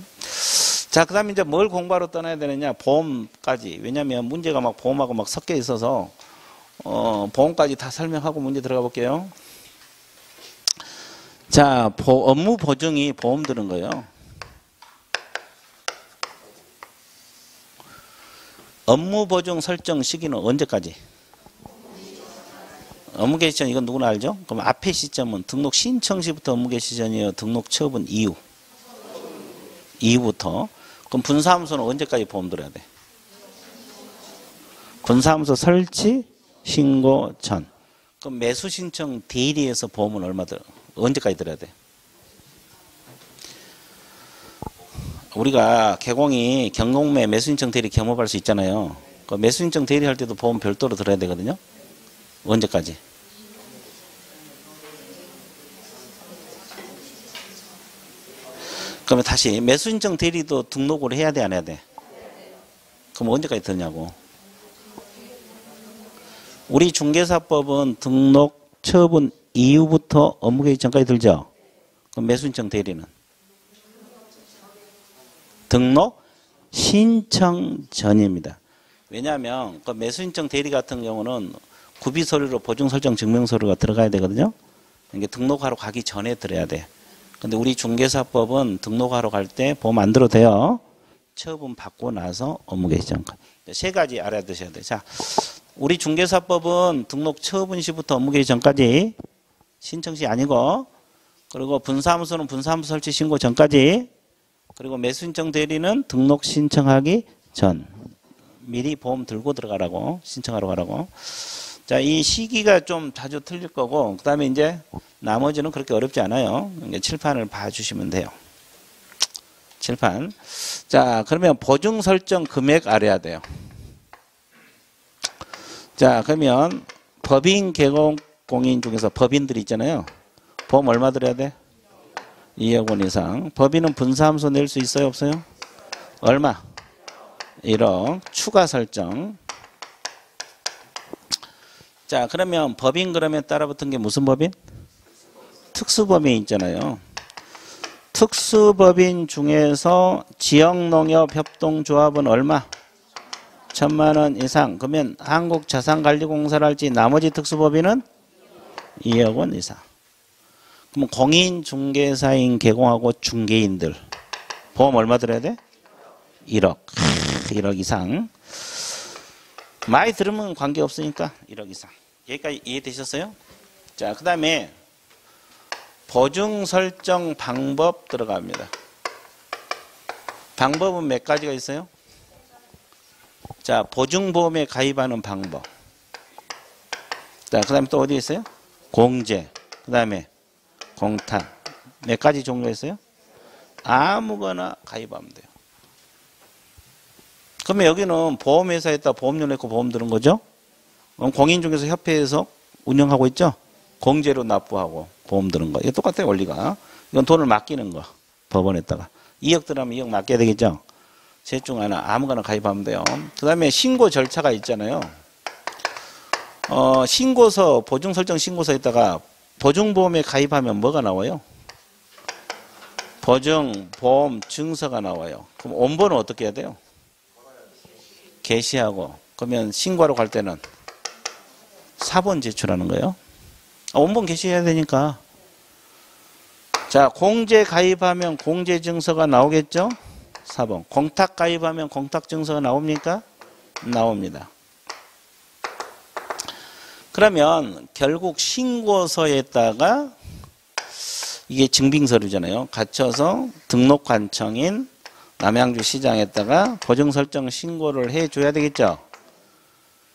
자, 그 다음에 이제 뭘 공부하러 떠나야 되느냐? 보험까지. 왜냐면 문제가 막 보험하고 막 섞여 있어서, 보험까지 다 설명하고 문제 들어가 볼게요. 자, 업무 보증이 보험 들은 거예요. 업무 보증 설정 시기는 언제까지? 업무 개시 전 이건 누구나 알죠? 그럼 앞에 시점은 등록 신청 시부터 업무 개시 전이에요. 등록 처분 이후. 이후부터. 그럼 분사무소는 언제까지 보험 들어야 돼? 분사무소 설치 신고 전. 그럼 매수 신청 대리에서 보험은 얼마 들어? 언제까지 들어야 돼? 우리가 개공이 경공매 매수신청 대리 겸업할 수 있잖아요. 그 매수신청 대리 할 때도 보험 별도로 들어야 되거든요. 언제까지? 그러면 다시 매수신청 대리도 등록을 해야 돼, 안 해야 돼? 그럼 언제까지 들냐고? 우리 중개사법은 등록 처분 이후부터 업무 개시 전까지 들죠? 그럼 매수신청 대리는? 등록 신청 전입니다. 왜냐하면 그 매수신청 대리 같은 경우는 구비 서류로 보증 설정 증명 서류가 들어가야 되거든요. 이게 등록하러 가기 전에 들어야 돼. 근데 우리 중개사법은 등록하러 갈 때 보험 안 들어도 돼요. 처분 받고 나서 업무 개시 전까지. 세 가지 알아두셔야 돼. 자, 우리 중개사법은 등록 처분 시부터 업무 개시 전까지, 신청 시 아니고, 그리고 분사무소는 분사무소 설치 신고 전까지, 그리고 매수신청 대리는 등록 신청하기 전. 미리 보험 들고 들어가라고, 신청하러 가라고. 자, 이 시기가 좀 자주 틀릴 거고, 그 다음에 이제 나머지는 그렇게 어렵지 않아요. 칠판을 봐주시면 돼요. 칠판. 자, 그러면 보증 설정 금액 알아야 돼요. 자, 그러면 법인 개공공인 중에서 법인들이 있잖아요. 보험 얼마 들어야 돼? 2억 원 이상. 법인은 분사하면서 낼 수 있어요, 없어요? 얼마? 1억. 추가 설정. 자, 그러면 법인 그러면 따라붙은 게 무슨 법인? 특수법인 있잖아요. 특수법인 중에서 지역농협협동조합은 얼마? 1,000만 원 이상. 그러면 한국자산관리공사를 할지 나머지 특수법인은 2억 원 이상. 그럼 공인중개사인 개공하고 중개인들 보험 얼마 들어야 돼? 1억. 1억 이상. 많이 들으면 관계없으니까 1억 이상. 여기까지 이해되셨어요? 자, 그 다음에 보증 설정 방법 들어갑니다. 방법은 몇 가지가 있어요? 자, 보증보험에 가입하는 방법. 자, 그 다음에 또 어디 있어요? 공제. 그 다음에 공탁. 몇 가지 종류가 있어요? 아무거나 가입하면 돼요. 그러면 여기는 보험회사에다 보험료 내고 보험 들은 거죠? 그럼 공인중개사 협회에서 운영하고 있죠? 공제로 납부하고 보험 드는 거. 이게 똑같아요, 원리가. 이건 돈을 맡기는 거. 법원에다가. 2억 들어가면 2억 맡겨야 되겠죠? 셋 중 하나 아무거나 가입하면 돼요. 그 다음에 신고 절차가 있잖아요. 신고서, 보증설정 신고서에다가 보증보험에 가입하면 뭐가 나와요? 보증보험 증서가 나와요. 그럼 원본은 어떻게 해야 돼요? 게시하고. 그러면 신고하러 갈 때는 사본 제출하는 거예요. 원본 게시해야 되니까. 자, 공제 가입하면 공제 증서가 나오겠죠? 4번. 공탁 가입하면 공탁증서가 나옵니까? 나옵니다. 그러면 결국 신고서에다가 이게 증빙서류잖아요. 갖춰서 등록관청인 남양주시장에다가 보증설정 신고를 해줘야 되겠죠.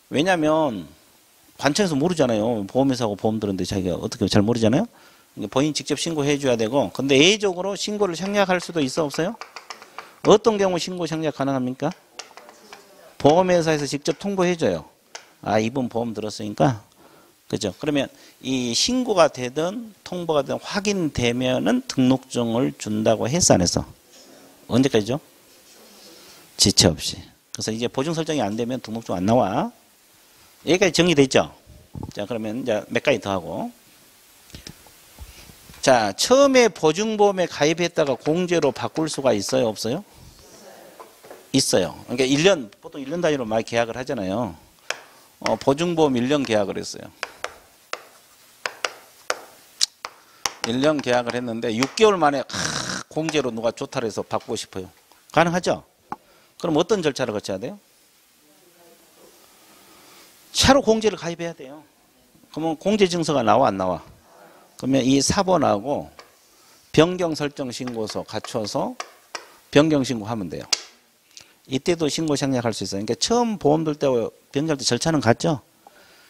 왜냐하면 관청에서 모르잖아요. 보험회사하고 보험 들었는데 자기가 어떻게 잘 모르잖아요. 본인 직접 신고해줘야 되고, 근데 예외적으로 신고를 생략할 수도 있어 없어요? 어떤 경우 신고 생략 가능합니까? 보험회사에서 직접 통보해줘요. 아, 이분 보험 들었으니까. 그죠? 그러면 이 신고가 되든 통보가 되든 확인되면은 등록증을 준다고 했어, 안 했어? 언제까지죠? 지체 없이. 그래서 이제 보증 설정이 안 되면 등록증 안 나와. 여기까지 정리됐죠? 자, 그러면 이제 몇 가지 더 하고. 자, 처음에 보증보험에 가입했다가 공제로 바꿀 수가 있어요, 없어요? 있어요. 그러니까 1년, 보통 1년 단위로 많이 계약을 하잖아요. 보증보험 1년 계약을 했어요. 1년 계약을 했는데 6개월 만에 공제로 누가 좋다고 해서 바꾸고 싶어요. 가능하죠? 그럼 어떤 절차를 거쳐야 돼요? 차로 공제를 가입해야 돼요. 그러면 공제증서가 나와 안 나와? 그러면 이 4번하고 변경설정신고서 갖춰서 변경신고하면 돼요. 이때도 신고 생략할 수 있어요. 그러니까 처음 보험 들 때 변경할 때 절차는 같죠?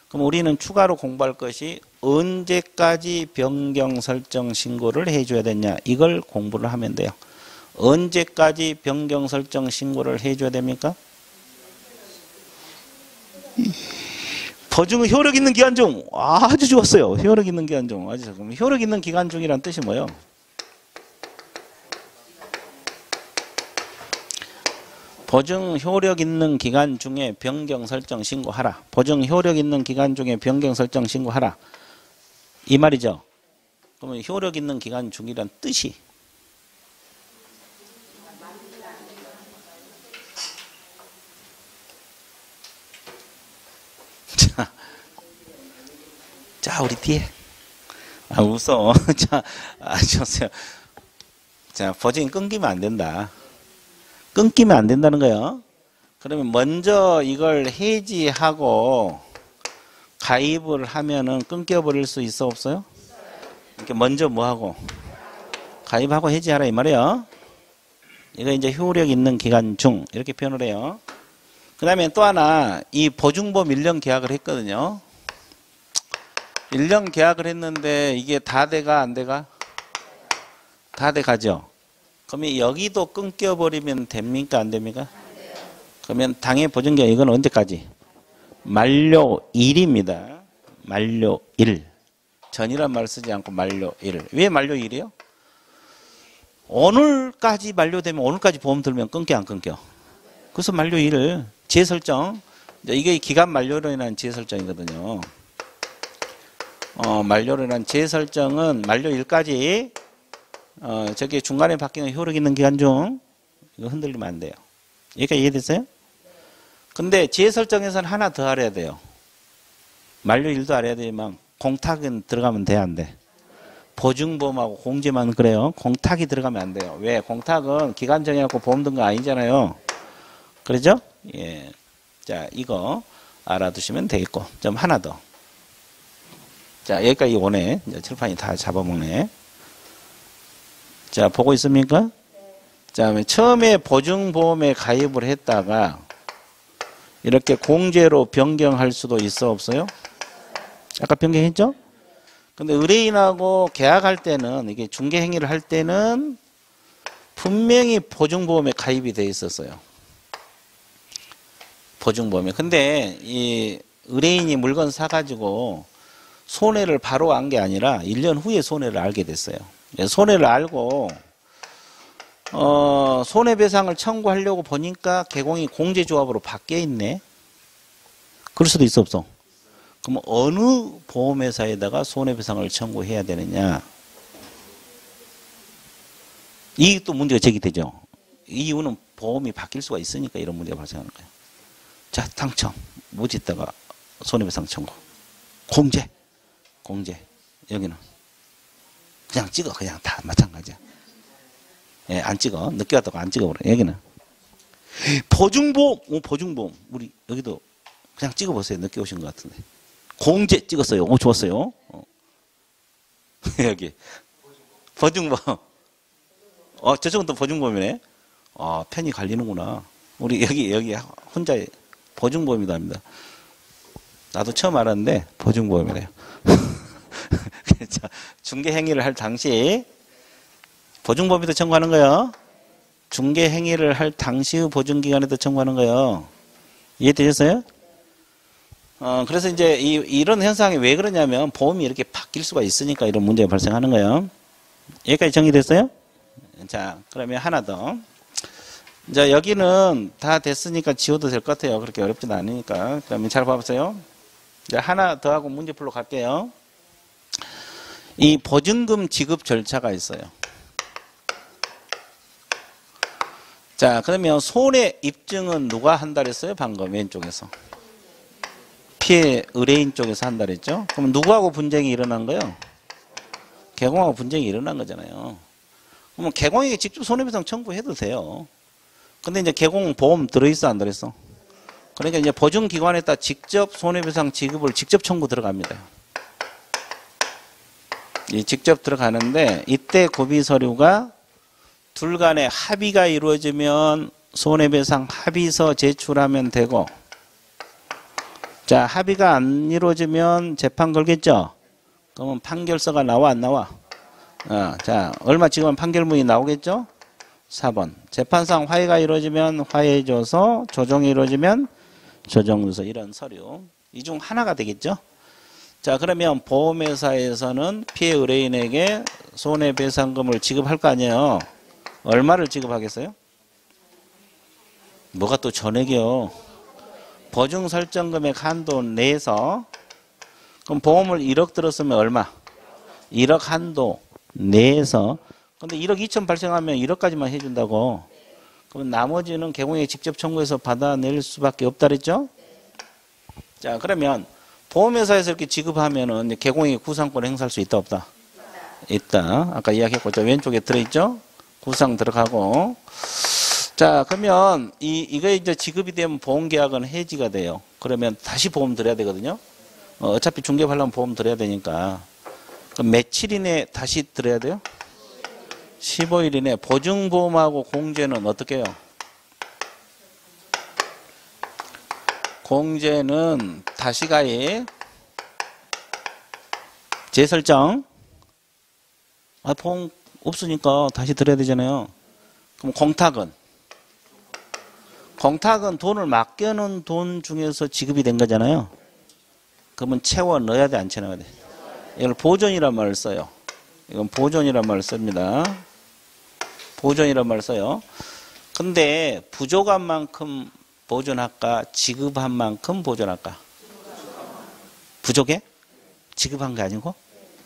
그럼 우리는 추가로 공부할 것이 언제까지 변경설정 신고를 해줘야 되냐, 이걸 공부를 하면 돼요. 언제까지 변경설정 신고를 해줘야 됩니까? 보증은 효력 있는 기간 중. 아주 좋았어요. 효력 있는 기간 중. 아주 좋습니다. 효력 있는 기간 중이란 뜻이 뭐예요? 보증 효력 있는 기간 중에 변경 설정 신고하라. 보증 효력 있는 기간 중에 변경 설정 신고하라. 이 말이죠. 그러면 효력 있는 기간 중이란 뜻이 자, 우리 뒤에. 아, 웃어. 자, 좋으세요. 자, 보증이 끊기면 안 된다. 끊기면 안 된다는 거예요. 그러면 먼저 이걸 해지하고 가입을 하면은 끊겨버릴 수 있어 없어요? 이렇게 먼저 뭐 하고? 가입하고 해지하라 이 말이에요. 이거 이제 효력 있는 기간 중 이렇게 표현을 해요. 그 다음에 또 하나, 이 보증보험 1년 계약을 했거든요. 1년 계약을 했는데 이게 다 돼가 안 돼가? 다 돼가죠. 그러면 여기도 끊겨버리면 됩니까 안 됩니까? 그러면 당해 보증기간 이건 언제까지? 만료일입니다. 만료일. 전이란 말 쓰지 않고 만료일. 왜 만료일이요? 오늘까지 만료되면 오늘까지 보험 들면 끊겨 안 끊겨? 그래서 만료일을 재설정. 이게 기간 만료로 인한 재설정이거든요. 만료로 인한 재설정은 만료일까지 저기 중간에 바뀌는 효력 있는 기간 중 이거 흔들리면 안 돼요. 여기까지 이해됐어요? 근데 재설정에서는 하나 더 알아야 돼요. 만료일도 알아야 되지만 공탁은 들어가면 돼 안 돼? 보증보험하고 공제만 그래요. 공탁이 들어가면 안 돼요. 왜? 공탁은 기간 정해갖고 보험 든 거 아니잖아요. 그러죠? 예. 자, 이거 알아두시면 되겠고. 좀 하나 더. 자, 여기까지 오네. 이제 칠판이 다 잡아먹네. 자, 보고 있습니까? 자, 처음에 보증보험에 가입을 했다가 이렇게 공제로 변경할 수도 있어 없어요? 아까 변경했죠? 근데 의뢰인하고 계약할 때는 이게 중개행위를 할 때는 분명히 보증보험에 가입이 돼 있었어요. 보증보험에. 근데 이 의뢰인이 물건 사가지고 손해를 바로 안 게 아니라 1년 후에 손해를 알게 됐어요. 손해를 알고 손해배상을 청구하려고 보니까 개공이 공제조합으로 바뀌어 있네. 그럴 수도 있어 없어? 그럼 어느 보험회사에다가 손해배상을 청구해야 되느냐? 이 또 문제가 제기되죠. 이 이유는 보험이 바뀔 수가 있으니까 이런 문제가 발생하는 거예요. 자, 당첨 뭐 짓다가 손해배상 청구. 공제. 여기는 그냥 찍어. 그냥 다 마찬가지야. 예, 안 찍어. 늦게 왔다고 안 찍어버려. 여기는. 보증보험. 보증보험. 우리 여기도 그냥 찍어보세요. 늦게 오신 것 같은데. 공제 찍었어요. 좋았어요. 여기. 보증보험. 저쪽은 또 보증보험이네. 편이 갈리는구나. 우리 여기 혼자 보증보험이다 합니다. 나도 처음 알았는데 보증보험이래요. 중개행위를 할 당시 보증보험에도 청구하는 거예요. 중개행위를 할 당시의 보증기간에도 청구하는 거예요. 이해되셨어요? 그래서 이제 이런 현상이 왜 그러냐면 보험이 이렇게 바뀔 수가 있으니까 이런 문제가 발생하는 거예요. 여기까지 정리됐어요? 자, 그러면 하나 더. 자, 여기는 다 됐으니까 지워도 될 것 같아요. 그렇게 어렵지는 않으니까. 그러면 잘 봐보세요. 자, 하나 더 하고 문제풀로 갈게요. 이 보증금 지급 절차가 있어요. 자, 그러면 손해 입증은 누가 한다 그랬어요? 방금 왼쪽에서. 피해 의뢰인 쪽에서 한다 그랬죠? 그럼 누구하고 분쟁이 일어난 거예요? 개공하고 분쟁이 일어난 거잖아요. 그러면 개공에게 직접 손해배상 청구해도 돼요. 근데 이제 개공 보험 들어있어, 안 들어있어? 그러니까 이제 보증기관에다 직접 손해배상 지급을 직접 청구 들어갑니다. 직접 들어가는데 이때 고비 서류가 둘 간의 합의가 이루어지면 손해배상 합의서 제출하면 되고, 자, 합의가 안 이루어지면 재판 걸겠죠? 그러면 판결서가 나와, 안 나와? 자, 얼마 지급하면 판결문이 나오겠죠? 4번. 재판상 화해가 이루어지면 화해조서, 조정이 이루어지면 조정조서, 이런 서류. 이 중 하나가 되겠죠? 자, 그러면 보험회사에서는 피해 의뢰인에게 손해배상금을 지급할 거 아니에요? 얼마를 지급하겠어요? 뭐가 또 전액이요? 보증 설정금액 한도 내에서. 그럼 보험을 1억 들었으면 얼마? 1억 한도 내에서. 근데 1억 2천 발생하면 1억까지만 해준다고. 그럼 나머지는 개공에 직접 청구해서 받아낼 수밖에 없다 그랬죠? 자, 그러면 보험회사에서 이렇게 지급하면은 개공에게 구상권을 행사할 수 있다, 없다? 있다. 아까 이야기했고, 저 왼쪽에 들어있죠? 구상 들어가고. 자, 그러면 이거 이제 지급이 되면 보험계약은 해지가 돼요. 그러면 다시 보험 들어야 되거든요. 어차피 중개하려면 보험 들어야 되니까. 그럼 며칠 이내 다시 들어야 돼요? 15일 이내. 보증보험하고 공제는 어떻게 해요? 공제는 다시 가입, 재설정. 보험 없으니까 다시 들어야 되잖아요. 그럼 공탁은 돈을 맡겨놓은 돈 중에서 지급이 된 거잖아요. 그러면 채워 넣어야 돼, 안 채워 넣어야 돼? 이걸 보존이란 말을 써요. 이건 보존이란 말을 씁니다. 보존이란 말을 써요. 근데 부족한 만큼 보존할까? 지급한 만큼 보존할까? 부족해? 지급한 게 아니고?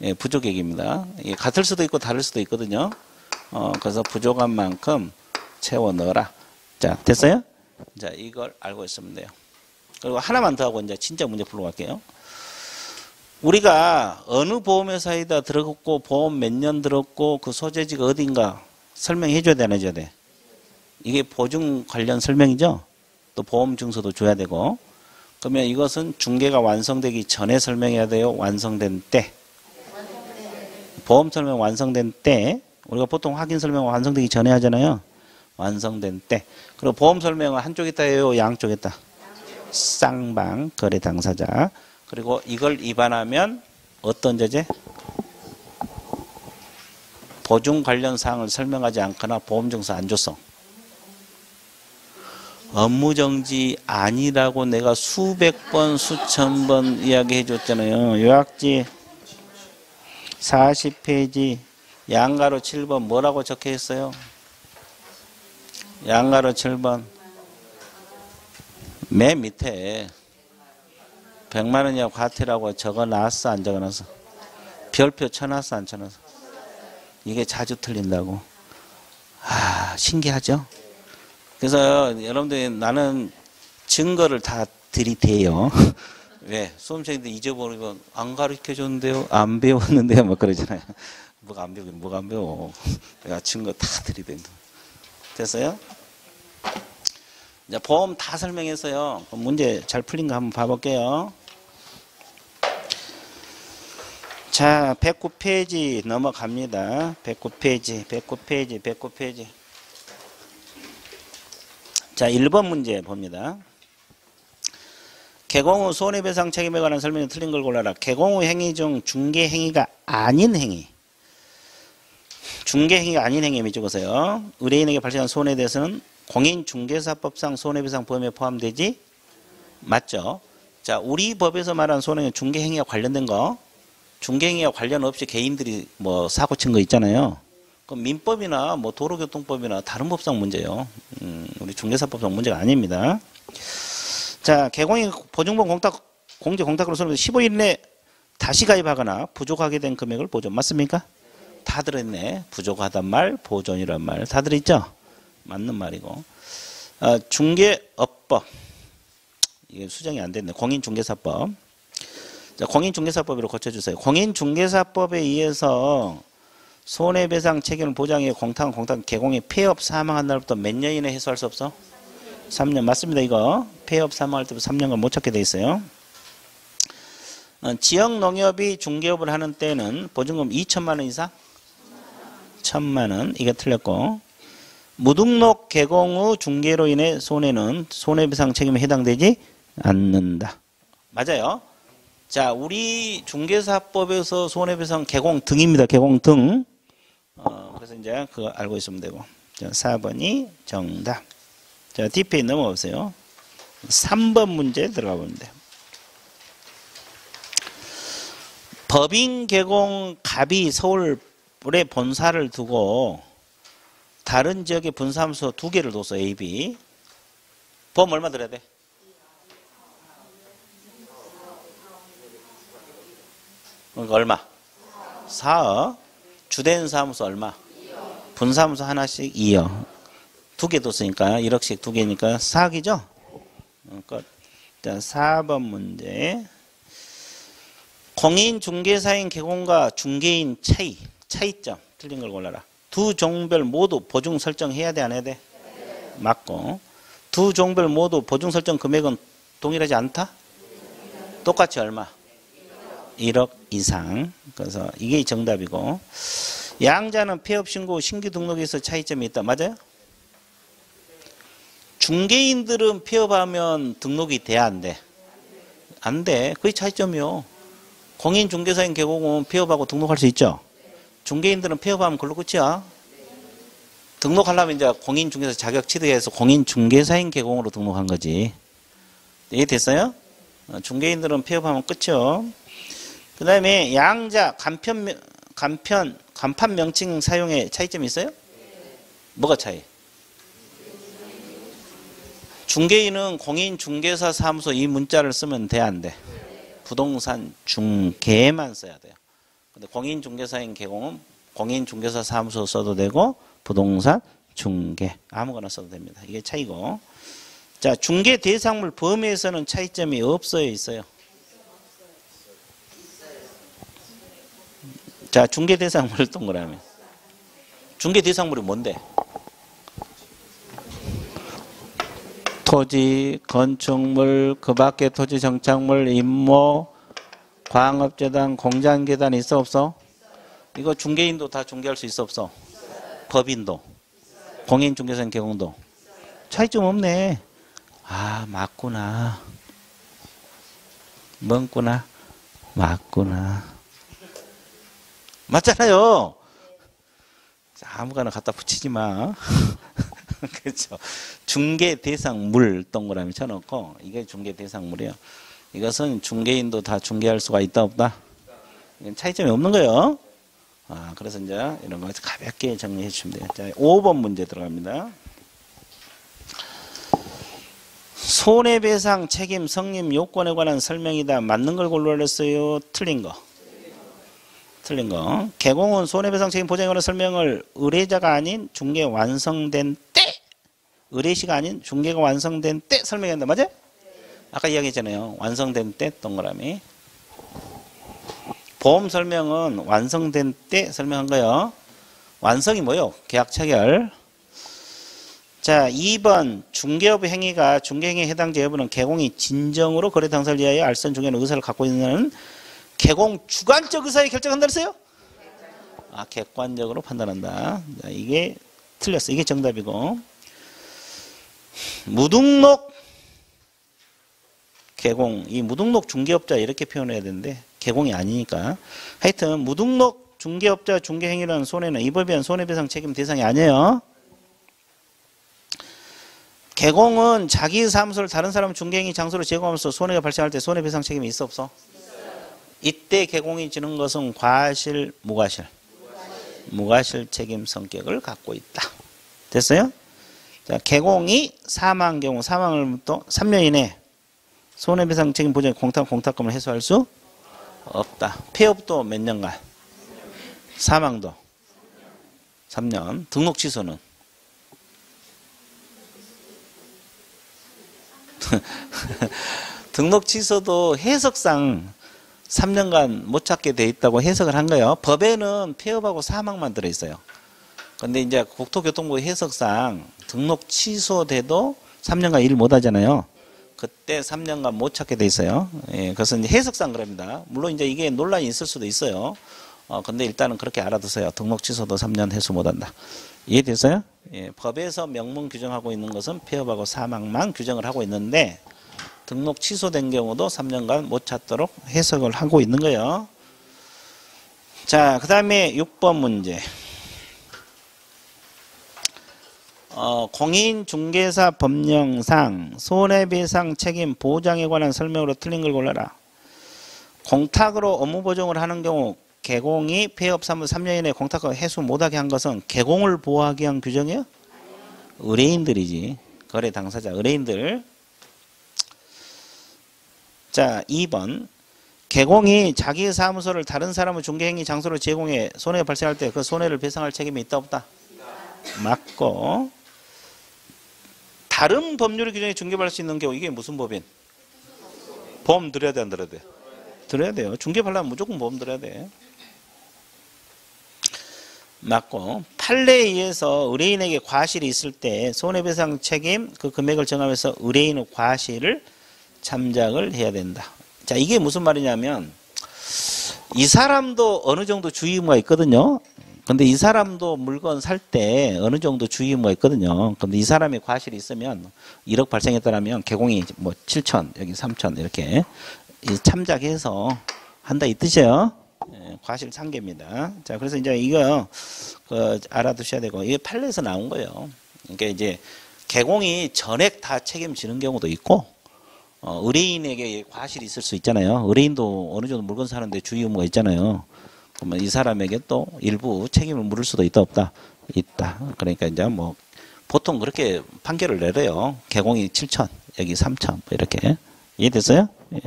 예, 부족액입니다. 예, 같을 수도 있고 다를 수도 있거든요. 그래서 부족한 만큼 채워 넣어라. 자, 됐어요? 자, 이걸 알고 있으면 돼요. 그리고 하나만 더 하고 이제 진짜 문제 풀러 갈게요. 우리가 어느 보험회사에다 들어갔고 보험 몇 년 들었고 그 소재지가 어딘가 설명해 줘야 돼, 안 해줘야 돼? 이게 보증 관련 설명이죠? 또 보험 증서도 줘야 되고. 그러면 이것은 중개가 완성되기 전에 설명해야 돼요? 완성된 때? 보험 설명 완성된 때. 우리가 보통 확인 설명 완성되기 전에 하잖아요. 완성된 때. 그리고 보험 설명은 한쪽에다 해요? 양쪽에다? 쌍방, 거래 당사자. 그리고 이걸 위반하면 어떤 죄제? 보증 관련 사항을 설명하지 않거나 보험증서 안 줬어. 업무정지 아니라고 내가 수백 번, 수천 번 이야기해 줬잖아요. 요약지 40페이지 양가로 7번 뭐라고 적혀 있어요? 양가로 7번 맨 밑에 100만 원이야 과태라고 적어놨어, 안 적어놨어? 별표 쳐놨어, 안 쳐놨어? 이게 자주 틀린다고. 신기하죠? 그래서 여러분들이 나는 증거를 다 들이대요. 왜? 수험생인데 잊어버리면 안 가르쳐 줬는데요? 안 배웠는데요? 막 그러잖아요. 뭐가 안 배우긴 뭐가 안 배워. 내가 친 거 다 들이댄다. 됐어요? 이제 보험 다 설명했어요. 그럼 문제 잘 풀린 거 한번 봐볼게요. 자, 109페이지 넘어갑니다. 109페이지. 자, 1번 문제 봅니다. 개공 후 손해배상 책임에 관한 설명이 틀린 걸 골라라. 개공 후 행위 중 중개행위가 아닌 행위. 중개행위가 아닌 행위 적으세요. 의뢰인에게 발생한 손해에 대해서는 공인중개사법상 손해배상 보험에 포함되지? 맞죠? 자, 우리 법에서 말하는 손해는 중개행위와 관련된 거. 중개행위와 관련 없이 개인들이 뭐 사고 친 거 있잖아요. 그럼 민법이나 뭐 도로교통법이나 다른 법상 문제예요. 우리 중개사법상 문제가 아닙니다. 자, 개공이 보증보험 공제 공탁으로 손해배상 15일 내에 다시 가입하거나 부족하게 된 금액을 보존. 맞습니까? 다 들어있네. 부족하단 말, 보존이란 말. 다 들어있죠? 맞는 말이고. 중개업법. 이게 수정이 안 됐네. 공인중개사법. 자, 공인중개사법으로 고쳐주세요. 공인중개사법에 의해서 손해배상 책임을 보장해 공탁 개공이 폐업 사망한 날부터 몇 년 이내 해소할 수 없어? 3년. 맞습니다. 이거. 폐업 사망할 때부터 3년간 못 찾게 돼 있어요. 지역농협이 중개업을 하는 때는 보증금 2천만 원 이상? 1,000만 원. 이게 틀렸고. 무등록 개공 후 중개로 인해 손해는 손해배상 책임에 해당되지 않는다. 맞아요. 자, 우리 중개사법에서 손해배상 개공 등입니다. 개공 등. 그래서 이제 그거 알고 있으면 되고. 자, 4번이 정답. 자, 뒷페이지 넘어오세요. 3번 문제 들어가 보면 돼요. 법인 개공 갑이 서울에 본사를 두고 다른 지역에 분사하면서 2개를 뒀어. A, B. 보험 얼마 들어야 돼? 그러니까 얼마? 4억. 주된 사무소 얼마? 분사무소 하나씩 2억. 2개 뒀으니까 1억씩 2개니까 4억이죠? 그러니까 4번 문제. 공인중개사인 개공과 중개인 차이점. 틀린 걸 골라라. 두 종별 모두 보증 설정해야 돼, 안 해야 돼? 맞고. 두 종별 모두 보증 설정 금액은 동일하지 않다? 똑같이 얼마? 1억 이상. 그래서 이게 정답이고. 양자는 폐업 신고 신규 등록에서 차이점이 있다. 맞아요? 중개인들은 폐업하면 등록이 돼야 안 돼? 안 돼. 그게 차이점이요. 공인중개사인 개공은 폐업하고 등록할 수 있죠? 중개인들은 폐업하면 그걸로 끝이야. 등록하려면 이제 공인중개사 자격 취득해서 공인중개사인 개공으로 등록한 거지. 이해됐어요? 중개인들은 폐업하면 끝이요. 그 다음에 양자, 간판 명칭 사용에 차이점이 있어요? 뭐가 차이? 중개인은 공인중개사 사무소 이 문자를 쓰면 돼, 안 돼? 부동산 중개만 써야 돼요. 근데 공인중개사인 개공은 공인중개사 사무소 써도 되고 부동산 중개 아무거나 써도 됩니다. 이게 차이고. 자, 중개 대상물 범위에서는 차이점이 없어요, 있어요? 자, 중개 대상물 동그라미. 중개 대상물이 뭔데? 토지, 건축물, 그 밖에 토지 정착물, 임모, 광업재단, 공장계단 있어 없어? 이거 중개인도 다 중개할 수 있어 없어? 법인도, 공인중개사인 개공도. 차이점 없네. 아, 맞구나. 뭔구나. 맞구나. 맞잖아요. 아무거나 갖다 붙이지 마. 그렇죠. 중개 대상물 동그라미 쳐놓고 이게 중개 대상물이에요. 이것은 중개인도 다 중개할 수가 있다 없다? 이건 차이점이 없는 거예요. 그래서 이제 이런 거 가볍게 정리해 주시면 돼요. 자, 5번 문제 들어갑니다. 손해배상 책임 성립 요건에 관한 설명이다. 맞는 걸 골라냈어요? 틀린 거? 틀린 거. 개공은 손해배상 책임 보장에 관한 설명을 의뢰자가 아닌 중개 완성된 때, 의뢰시가 아닌 중개가 완성된 때 설명해야 한다. 맞아요? 아까 이야기했잖아요. 완성된 때 동그라미. 보험 설명은 완성된 때 설명한 거예요. 완성이 뭐요? 계약 체결. 자, 2번 중개업 행위가 중개행위에 해당지 여부는 개공이 진정으로 거래 당사를 위하여 알선 중개는 의사를 갖고 있는 개공 주관적 의사에 결정한다 그랬어요? 아, 객관적으로 판단한다. 자, 이게 틀렸어. 이게 정답이고. 무등록 개공, 이 무등록 중개업자 이렇게 표현해야 되는데 개공이 아니니까. 하여튼 무등록 중개업자 중개행위라는 손해는 이 법에 의한 손해배상 책임 대상이 아니에요. 개공은 자기 사무소를 다른 사람 중개행위 장소로 제공하면서 손해가 발생할 때 손해배상 책임이 있어 없어? 이때 개공이 지는 것은 과실, 무과실? 무과실 책임 성격을 갖고 있다. 됐어요? 자, 개공이 사망한 경우 사망을 또 3년 이내 손해배상 책임 보장 공탁금을 해소할 수 없다. 폐업도 몇 년간? 사망도 3년. 등록 취소는? 등록 취소도 해석상 3년간 못 찾게 돼 있다고 해석을 한 거예요. 법에는 폐업하고 사망만 들어있어요. 근데 이제 국토교통부 해석상 등록 취소돼도 3년간 일 못 하잖아요. 그때 3년간 못 찾게 돼 있어요. 예, 그래서 이제 해석상 그럽니다. 물론 이제 이게 논란이 있을 수도 있어요. 근데 일단은 그렇게 알아두세요. 등록 취소도 3년 해소 못 한다. 이해됐어요? 예, 법에서 명문 규정하고 있는 것은 폐업하고 사망만 규정을 하고 있는데 등록 취소된 경우도 3년간 못 찾도록 해석을 하고 있는 거예요. 자, 그 다음에 6번 문제. 공인중개사 법령상 손해배상 책임 보장에 관한 설명으로 틀린 걸 골라라. 공탁으로 업무 보증을 하는 경우 개공이 폐업 3년 이내에 공탁을 해소 못하게 한 것은 개공을 보호하기 위한 규정이에요? 의뢰인들이지. 거래 당사자 의뢰인들. 자, 2번. 개공이 자기 사무소를 다른 사람의 중개행위 장소로 제공해 손해가 발생할 때 그 손해를 배상할 책임이 있다 없다? 맞고. 다른 법률의 규정에 중개받을 수 있는 경우 이게 무슨 법인? 보험 들어야 돼 안 들어야 돼? 들어야 돼요. 중개받으려면 무조건 보험 들어야 돼. 맞고. 판례에 의해서 의뢰인에게 과실이 있을 때 손해배상 책임 그 금액을 정하면서 의뢰인의 과실을 참작을 해야 된다. 자, 이게 무슨 말이냐면 이 사람도 어느 정도 주의 의무가 있거든요. 근데 이 사람도 물건 살 때 어느 정도 주의 의무가 있거든요. 근데 이 사람의 과실이 있으면 1억 발생했다면 개공이 뭐 7천, 여기 3천 이렇게 참작해서 한다 이 뜻이에요. 과실 상계입니다. 자, 그래서 이제 이거 알아두셔야 되고 이게 판례에서 나온 거예요. 그러니까 이제 개공이 전액 다 책임지는 경우도 있고 의뢰인에게 과실이 있을 수 있잖아요. 의뢰인도 어느 정도 물건 사는데 주의 의무가 있잖아요. 그러면 이 사람에게 또 일부 책임을 물을 수도 있다 없다? 있다. 그러니까 이제 뭐 보통 그렇게 판결을 내려요. 개공이 7천, 여기 3천 뭐 이렇게. 이해됐어요? 예.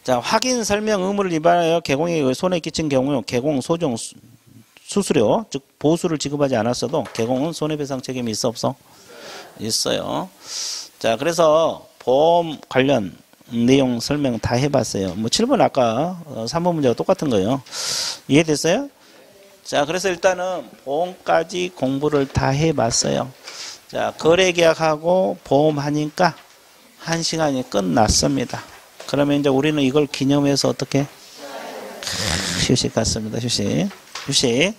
자, 확인 설명 의무를 위반하여 개공에 손해 끼친 경우 개공 소정 수수료 즉 보수를 지급하지 않았어도 개공은 손해배상 책임이 있어 없어? 있어요. 자, 그래서 보험 관련 내용 설명 다 해봤어요. 뭐 7번 아까 3번 문제가 똑같은 거예요. 이해됐어요? 자, 그래서 일단은 보험까지 공부를 다 해봤어요. 자, 거래계약하고 보험하니까 1시간이 끝났습니다. 그러면 이제 우리는 이걸 기념해서 어떻게? 휴식 갔습니다. 휴식.